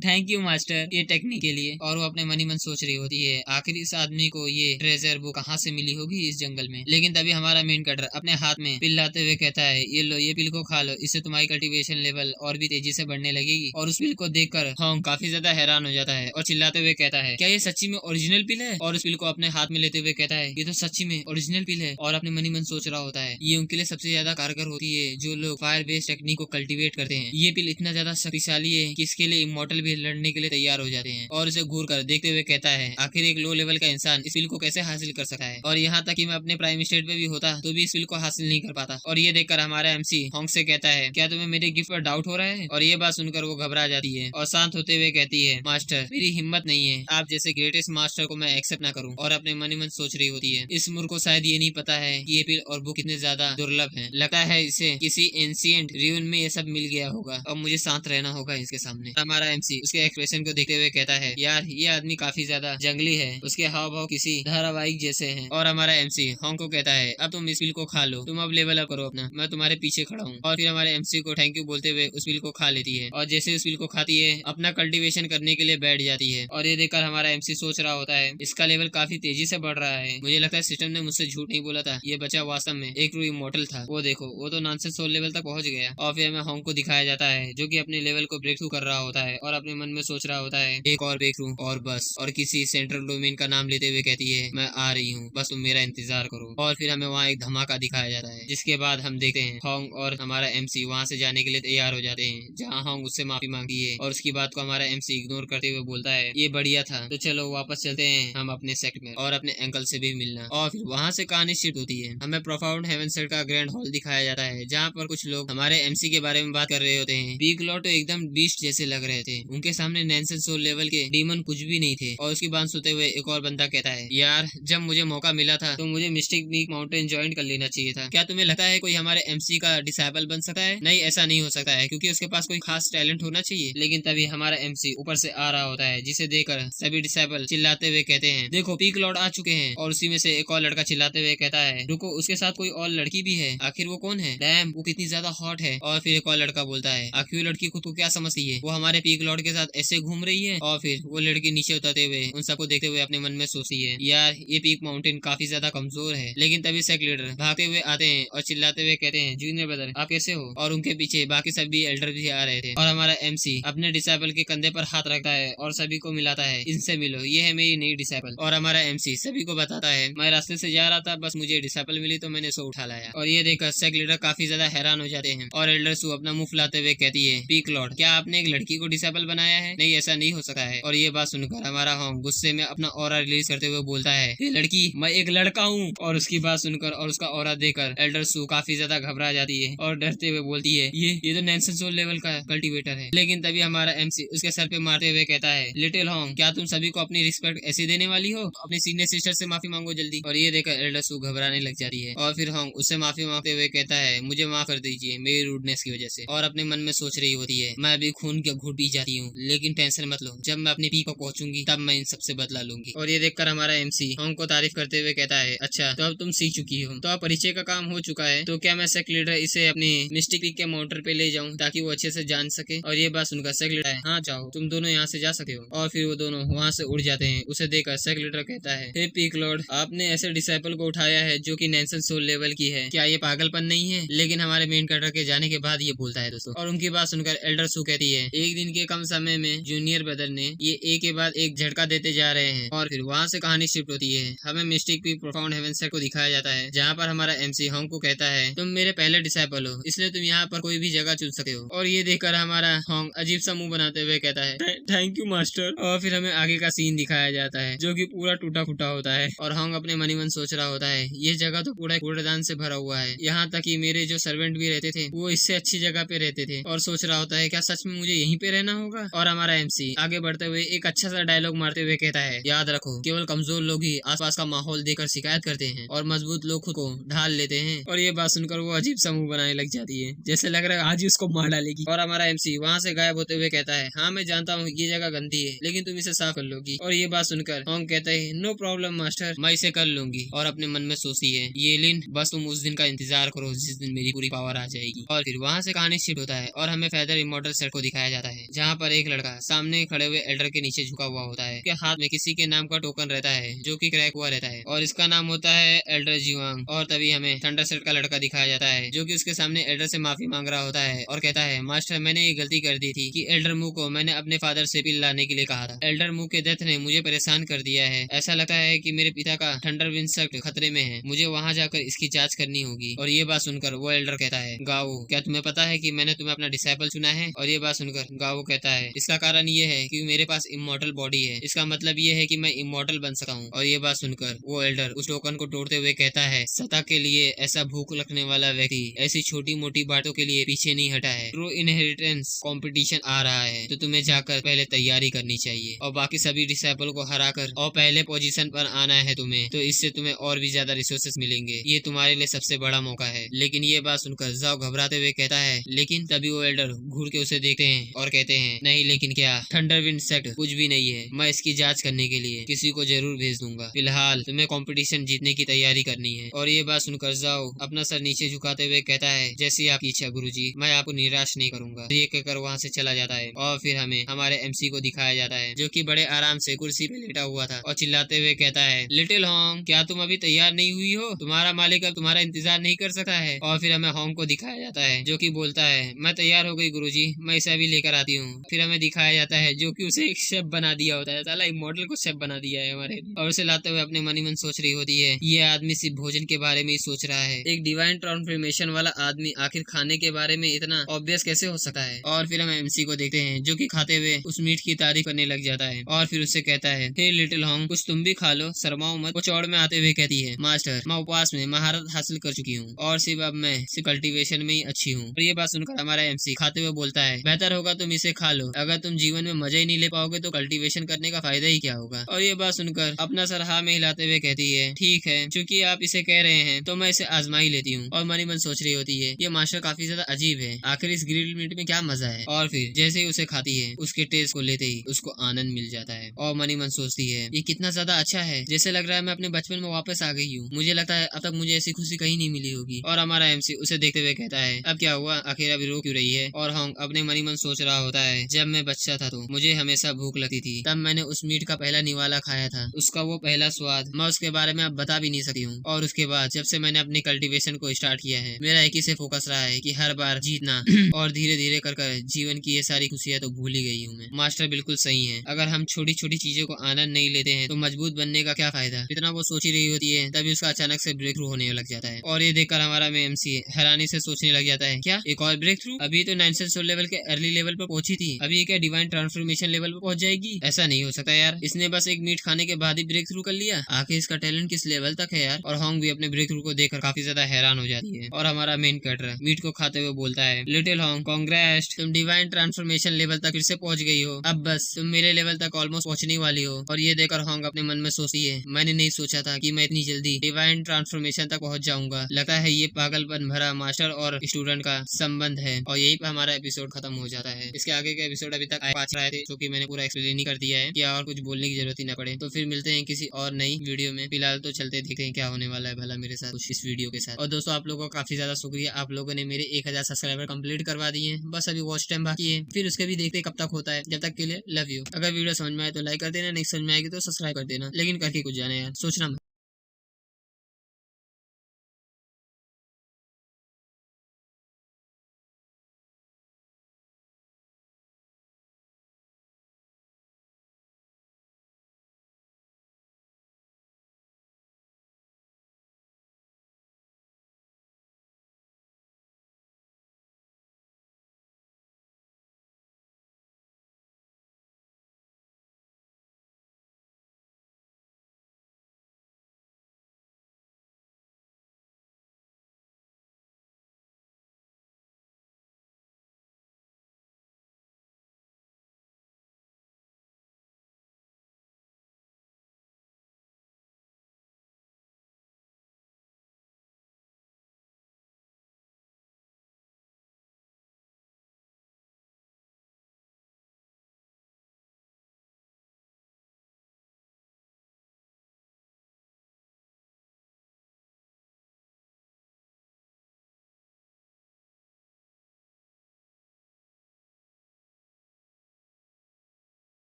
थैंक यू मास्टर ये टेक्निक के लिए। और वो अपने मनी मन सोच रही होती है आखिर इस आदमी को ये ट्रेजर वो कहाँ से मिली होगी इस जंगल में। लेकिन तभी हमारा मेन कैरेक्टर अपने हाथ में पिल लाते हुए कहता है ये लो ये पिल को खा लो, इससे तुम्हारी कल्टीवेशन लेवल और भी तेजी से बढ़ने लगेगी। और उस पिल को देखकर होंग काफी ज्यादा हैरान हो जाता है और चिल्लाते हुए कहता है क्या ये सच्ची में ओरिजिनल पिल है। और उस पिल को अपने हाथ में लेते हुए कहता है ये तो सच्ची में ओरिजिनल पिल है। और अपने मनी मन सोच रहा होता है ये उनके लिए सबसे ज्यादा कारगर होती है जो लोग फायर बेस्ड टेक्निक को कल्टीवेट करते हैं। ये पिल इतना ज्यादा शक्तिशाली है कि इसके लिए इमॉर्टल भी लड़ने के लिए तैयार हो जाते हैं। और इसे घूर कर देखते हुए कहता है आखिर एक लो लेवल का इंसान इस पिल को कैसे हासिल कर सकता है। और यहाँ तक कि मैं अपने प्राइम स्टेट पे भी होता तो भी इस पिल को हासिल नहीं कर पाता। और ये देखकर हमारा एमसी होंग से कहता है क्या तुम्हें मेरे गिफ्ट पर डाउट हो रहा है। और ये बात सुनकर वो घबरा जाती है और शांत होते हुए कहती है मास्टर मेरी हिम्मत नहीं है आप जैसे ग्रेटेस्ट मास्टर को मैं एक्सेप्ट ना करूँ। और अपने मन ही मन सोच रही होती है इस मूर्ख को शायद ये नहीं पता है कि ये पिल और बुक कितने ज्यादा दुर्लभ है, लगता है इसे किसी एंशिएंट रियून में ये सब मिल गया होगा और मुझे शांत रहना होगा इसके सामने। हमारा एमसी उसके एक्सप्रेशन को देखते हुए कहता है यार ये आदमी काफी ज्यादा जंगली है, उसके हाव भाव किसी धारावाहिक जैसे हैं। और हमारा एमसी होंग को कहता है अब तुम इस पिल को खा लो, तुम अब लेवल अप करो अपना, मैं तुम्हारे पीछे खड़ा हूँ। और फिर हमारे एमसी को थैंक यू बोलते हुए उस पिल को खा लेती है और जैसे उस पिल को खाती है अपना कल्टीवेशन करने के लिए बैठ जाती है। और ये देखकर हमारा एमसी सोच रहा होता है इसका लेवल काफी तेजी से बढ़ रहा है, मुझे लगता है सिस्टम ने मुझसे झूठ नहीं बोला था, ये बच्चा वास्तव में एक ट्रू इमॉर्टल था। वो देखो वो तो नॉनसेंस सोल लेवल तक पहुंच गया। और फिर हमें होंग को दिखाया जाता है जो कि अपने लेवल को ब्रेक थ्रू कर रहा होता है और अपने मन में सोच रहा होता है एक और ब्रेक थ्रू और बस। और किसी सेंट्रल डोमेन का नाम लेते हुए कहती है मैं आ रही हूँ, बस तुम मेरा इंतजार करो। और फिर हमें वहाँ एक धमाका दिखाया जाता है जिसके बाद हम देखते हैं होंग और हमारा एमसी वहाँ से जाने के लिए तैयार हो जाते हैं जहाँ होंग उससे माफी मांगी है। और उसकी बात को हमारा एमसी इग्नोर करते हुए बोलता है ये बढ़िया था तो चलो वापस चलते हैं हम अपने सेक्ट में और अपने अंकल से भी मिलना। और फिर वहाँ से कहानी शिफ्ट होती है, हमें प्रोफाउंड हेवन सेट का ग्रैंड हॉल दिखाया जाता है जहाँ पर कुछ लोग हमारे एमसी के बारे में बात कर रहे होते हैं। बिग लॉट एकदम बीस्ट जैसे लग रहे थे, उनके सामने नैनसेन सोल लेवल के डीमन कुछ भी नहीं थे। और उसकी बात सुनते हुए एक और बंदा कहता है यार जब मुझे मौका मिला था तो मुझे मिस्टिक पीक माउंटेन ज्वाइन कर लेना चाहिए था, क्या तुम्हें लगता है कोई हमारे एमसी का डिसेबल बन सकता है। नहीं ऐसा नहीं हो सकता है क्योंकि उसके पास कोई खास टैलेंट होना चाहिए। लेकिन तभी हमारा एमसी ऊपर से आ रहा होता है जिसे देखकर सभी डिसेबल चिल्लाते हुए कहते हैं देखो पीक लॉर्ड आ चुके हैं। और उसी में से एक और लड़का चिल्लाते हुए कहता है रुको, उसके साथ कोई और लड़की भी है, आखिर वो कौन है? डैम, वो कितनी ज्यादा हॉट है। और फिर एक और लड़का बोलता है आखिर वो लड़की खुद को क्या समझती है, वो हमारे पीक लॉर्ड के साथ ऐसे घूम रही है। और फिर वो लड़की नीचे उतरते हुए उन सबको देखते हुए अपने मन में सोचती है यार ये पीक माउंटेन काफी ज्यादा कमजोर है। लेकिन तभी सेक्ट लीडर भागते हुए आते हैं और चिल्लाते हुए कहते हैं जूनियर ब्रदर आप कैसे हो? और उनके पीछे बाकी सभी एल्डर भी आ रहे थे। और हमारा एमसी अपने डिसाइबल के कंधे पर हाथ रखता है और सभी को मिलाता है इनसे मिलो, ये है मेरी नई डिसाइबल। और हमारा एमसी सभी को बताता है मैं रास्ते से जा रहा था, बस मुझे डिसाइबल मिली तो मैंने उसको उठा लाया। और ये देखकर सेक्ट लीडर काफी ज्यादा हैरान हो जाते हैं। और एल्डर सू अपना मुंह फुलाते हुए कहती है पीक लॉर्ड क्या आपने एक लड़की को डिसाइबल बनाया है? नहीं, ऐसा नहीं हो सकता है। और ये बात सुनकर हमारा होंग गुस्से में अपना ऑरा रिलीज करते हुए बोलता है ये लड़की, मैं एक लड़का हूँ। और उसकी बात सुनकर और उसका ऑरा देखकर एल्डर सू काफी ज्यादा घबरा जाती है और डरते हुए बोलती है ये तो नैन्सन सोल लेवल का कल्टीवेटर है। लेकिन तभी हमारा एमसी उसके सर पे मारते हुए कहता है लिटिल होंग क्या तुम सभी को अपनी रिस्पेक्ट ऐसे देने वाली हो? अपने सीनियर सिस्टर से माफी मांगो जल्दी। और ये देखकर एल्डर सू घबराने लग जाती है। और फिर होंग उससे माफी मांगते हुए कहता है मुझे माफ कर दीजिए मेरी रूडनेस की वजह से। और अपने मन में सोच रही होती है मैं अभी खून के घूट पी जाती हूँ, लेकिन टेंशन मत लो, जब मैं अपनी पीक को पहुंचूंगी तब मैं इन सबसे बदला लूंगी। और ये देखकर हमारा एमसी होंग को तारीफ करते हुए कहता है अच्छा तो अब तुम सीख चुकी हो, तो अब परिचय का काम हो चुका है, तो क्या मैं सेक्ट लीडर इसे अपनी मिस्टिक पीक के माउंटर पे ले जाऊं ताकि वो अच्छे से जान सके? और ये बात सुनकर सेक्ट लीडर हाँ जाओ, तुम दोनों यहाँ से जा सकते हो। और फिर वो दोनों वहाँ से उड़ जाते हैं। उसे देखकर सेक्ट लीडर कहता है हे पीक लॉर्ड आपने ऐसे डिसाइपल को उठाया है जो कि नैन्सन सोल लेवल की है, क्या ये पागलपन नहीं है? लेकिन हमारे मेन कैरेक्टर के जाने के बाद ये बोलता है दोस्तों। और उनकी बात सुनकर एल्डर सू कहती है एक दिन के कम समय में जूनियर ब्रदर ने ये एक के बाद एक झटका देते जा रहे हैं। और फिर वहाँ से कहानी शिफ्ट होती है। हमें mystic peak profound heaven set को दिखाया जाता है जहाँ पर हमारा एमसी होंग को कहता है तुम मेरे पहले डिसाइपल हो, इसलिए तुम यहाँ पर कोई भी जगह चुन सकते हो। और ये देखकर हमारा होंग अजीब सा मुंह बनाते हुए कहता है थैंक यू मास्टर। और फिर हमें आगे का सीन दिखाया जाता है जो कि पूरा टूटा फूटा होता है। और होंग अपने मनी मन सोच रहा होता है ये जगह तो पूरा कूड़ेदान से भरा हुआ है, यहाँ तक कि मेरे जो सर्वेंट भी रहते थे वो इससे अच्छी जगह पे रहते थे। और सोच रहा होता है क्या सच में मुझे यहीं पे रहना होगा? और हमारा एमसी आगे बढ़ते हुए एक अच्छा सा डायलॉग मारते हुए कहता है याद रखो केवल कमजोर लोग ही आसपास का माहौल देखकर शिकायत करते हैं और मजबूत लोग खुद को ढाल लेते हैं। और ये बात सुनकर वो अजीब सा मुंह बनाने लग जाती है जैसे लग रहा है आज ही उसको मार डालेगी। और हमारा एमसी वहाँ से गायब होते हुए कहता है हाँ मैं जानता हूँ ये जगह गंदी है, लेकिन तुम इसे साफ कर लोगी। और ये बात सुनकर होंग कहता है नो प्रॉब्लम मास्टर, मैं इसे कर लूंगी। और अपने मन में सोचती है ये लिन बस तुम उस दिन का इंतजार करो जिस दिन मेरी पूरी पावर आ जाएगी। और फिर वहाँ से कहानी शिफ्ट होता है और हमें फेदर इमॉर्टल सेट को दिखाया जाता है जहाँ पर एक लड़का सामने खड़े हुए एल्डर के नीचे झुका हुआ होता है। उसके हाथ में किसी के नाम का टोकन रहता है जो कि क्रैक हुआ रहता है और इसका नाम होता है एल्डर जीवांग। और तभी हमें थंडर सेट का लड़का दिखाया जाता है जो कि उसके सामने एल्डर से माफी मांग रहा होता है और कहता है मास्टर मैंने ये गलती कर दी थी कि एल्डर मू को मैंने अपने फादर से पिल लाने के लिए कहा था। एल्डर मू के डेथ ने मुझे परेशान कर दिया है, ऐसा लगता है कि मेरे पिता का थंडर विंड सेट खतरे में है, मुझे वहाँ जाकर इसकी जांच करनी होगी। और ये बात सुनकर वो एल्डर कहता है गाओ क्या तुम्हें पता है कि मैंने तुम्हें अपना डिसाइपल चुना है? और ये बात सुनकर गाओ कहता है इसका कारण ये है कि मेरे पास इमॉर्टल बॉडी है, इसका मतलब ये है कि मैं इमॉर्टल बन सकता हूँ। और ये बात सुनकर वो एल्डर उस टोकन को तोड़ते हुए कहता है सत्ता के लिए ऐसा भूख रखने वाला व्यक्ति ऐसी छोटी मोटी बातों के लिए पीछे नहीं हटा है। ट्रू इनहेरिटेंस कंपटीशन आ रहा है तो तुम्हें जाकर पहले तैयारी करनी चाहिए और बाकी सभी डिसाइपल को हराकर और पहले पोजीशन पर आना है तुम्हें, तो इससे तुम्हें और भी ज्यादा रिसोर्सेस मिलेंगे, ये तुम्हारे लिए सबसे बड़ा मौका है। लेकिन ये बात सुनकर जाओ घबराते हुए कहता है लेकिन तभी वो एल्डर घूर के उसे देखते हैं और कहते हैं नहीं लेकिन क्या, थंडर विंड सेट कुछ भी नहीं है, मैं इसकी जांच करने के लिए किसी को जरूर भेज दूंगा, फिलहाल तुम्हें कंपटीशन जीतने की तैयारी करनी है। और ये बात सुनकर जाओ अपना सर नीचे झुकाते हुए कहता है जैसी आपकी इच्छा गुरुजी, मैं आपको निराश नहीं करूंगा। ये कहकर वहाँ से चला जाता है और फिर हमें हमारे एमसी को दिखाया जाता है जो कि बड़े आराम से कुर्सी पे लेटा हुआ था और चिल्लाते हुए कहता है लिटिल होंग क्या तुम अभी तैयार नहीं हुई हो? तुम्हारा मालिक अब तुम्हारा इंतजार नहीं कर सकता है। और फिर हमें होंग को दिखाया जाता है जो कि बोलता है मैं तैयार हो गई गुरुजी, मैं इसे अभी लेकर आती हूँ। फिर हमें दिखाया जाता है जो कि उसे एक शेफ बना दिया होता है, साला इमॉर्टल को शेफ बना दिया है हमारे। और उसे लाते हुए अपने मन ही मन सोच रही होती है ये आदमी सिर्फ भोजन के बारे में ही सोच रहा है, एक डिवाइन ट्रांसफॉर्मेशन वाला आदमी आखिर खाने के बारे में इतना ऑब्वियस कैसे हो सकता है। और फिर हम एमसी को देखते हैं जो कि खाते हुए उस मीट की तारीफ करने लग जाता है और फिर उससे कहता है हे लिटिल होंग कुछ तुम भी खा लो, शर्माओ मत। वो चौड़ में आते हुए कहती है मास्टर मैं उपवास में महारत हासिल कर चुकी हूँ और सिर्फ अब मैं सिर्फ कल्टीवेशन में ही अच्छी हूँ। और ये बात सुनकर हमारा एमसी खाते हुए बोलता है बेहतर होगा तुम इसे खा लो, अगर तुम जीवन में मजा ही नहीं ले पाओगे तो कल्टीवेशन करने का फायदा ही क्या होगा। और ये बात सुनकर अपना सर हाँ में हिलाते हुए कहती है ठीक है चूंकि आप इसे कह रहे हैं तो मैं इसे आजमा ही लेती हूँ। और मनी मन सोच रही होती है ये मास्टर काफी ज्यादा अजीब है, आखिर इस ग्रिल्ड मीट में क्या मजा है। और फिर जैसे ही उसे खाती है उसके टेस्ट को लेते ही उसको आनंद मिल जाता है और मनी मन सोचती है ये कितना ज्यादा अच्छा है, जैसे लग रहा है मैं अपने बचपन में वापस आ गई हूँ। मुझे लगता है अब तक मुझे ऐसी खुशी कहीं नहीं मिली होगी। और हमारा एमसी उसे देखते हुए कहता है अब क्या हुआ, अकेला भी रो क्यों रही है। और हॉन्ग अपने मन ही मन सोच रहा होता है जब मैं बच्चा था तो मुझे हमेशा भूख लगती थी, तब मैंने उस मीट का पहला निवाला खाया था, उसका वो पहला स्वाद मैं उसके बारे में अब बता भी नहीं सकती हूँ। और उसके बाद जब से मैंने अपनी कल्टीवेशन को स्टार्ट किया है मेरा एक ही से फोकस रहा है कि हर बार जीतना और धीरे धीरे कर जीवन की ये सारी खुशियां तो भूल ही गई हूँ मैं। मास्टर बिल्कुल सही है, अगर हम छोटी छोटी चीजों को आनंद नहीं लेते हैं तो मजबूत बनने का क्या फायदा। इतना वो सोच ही रही होती है तभी उसका अचानक से ब्रेक थ्रू होने लग जाता है। और ये देखकर हमारा एमसी हैरानी से सोचने लग जाता है क्या एक और ब्रेक थ्रू, अभी तो 9 लेवल के अर्ली लेवल पर पहुंची थी, अभी ये क्या डिवाइन ट्रांसफॉर्मेशन लेवल पर पहुंच जाएगी। ऐसा नहीं हो सकता यार, इसने बस एक मीट खाने के बाद ही ब्रेक थ्रू कर लिया, आखिर इसका टैलेंट किस लेवल तक है यार। और हॉन्ग भी अपने ब्रेक थ्रू को देखकर काफी ज्यादा हैरान हो जाती है। और हमारा मेन कैरेक्टर मीट को खाते हुए बोलता है लिटिल हॉन्ग कांग्रेट्स, तुम डिवाइन ट्रांसफॉर्मेशन लेवल तक फिर से पहुंच गई हो, अब बस तुम मेरे लेवल तक ऑलमोस्ट पहुंचने वाली हो। और ये देखकर हॉन्ग अपने मन में सोचती है मैंने नहीं सोचा था कि मैं इतनी जल्दी डिवाइन ट्रांसफॉर्मेशन तक पहुंच जाऊंगा, लगता है ये पागलपन भरा मास्टर और स्टूडेंट का संबंध है। और यही पे हमारा एपिसोड खत्म हो जाता है। इसके आगे के एपिसोड अभी तक 5 रहे थे जो कि मैंने पूरा एक्सप्लेन ही कर दिया है कि और कुछ बोलने की जरूरत ही ना पड़े। तो फिर मिलते हैं किसी और नई वीडियो में, फिलहाल तो चलते देखते हैं क्या होने वाला है भला मेरे साथ कुछ इस वीडियो के साथ। और दोस्तों आप लोगों का काफी ज्यादा शुक्रिया, आप लोगों ने मेरे 1000 सब्सक्राइबर कंप्लीट करवा दिए हैं, बस अभी वॉच टाइम बाकी है, फिर उसके भी देखते कब तक होता है। जब तक के लिए लव यू। अगर वीडियो समझ में आए तो लाइक कर देना, नहीं समझ में आएगी तो सब्सक्राइब कर देना, लेकिन करके कुछ जाना यार, सोचना मत।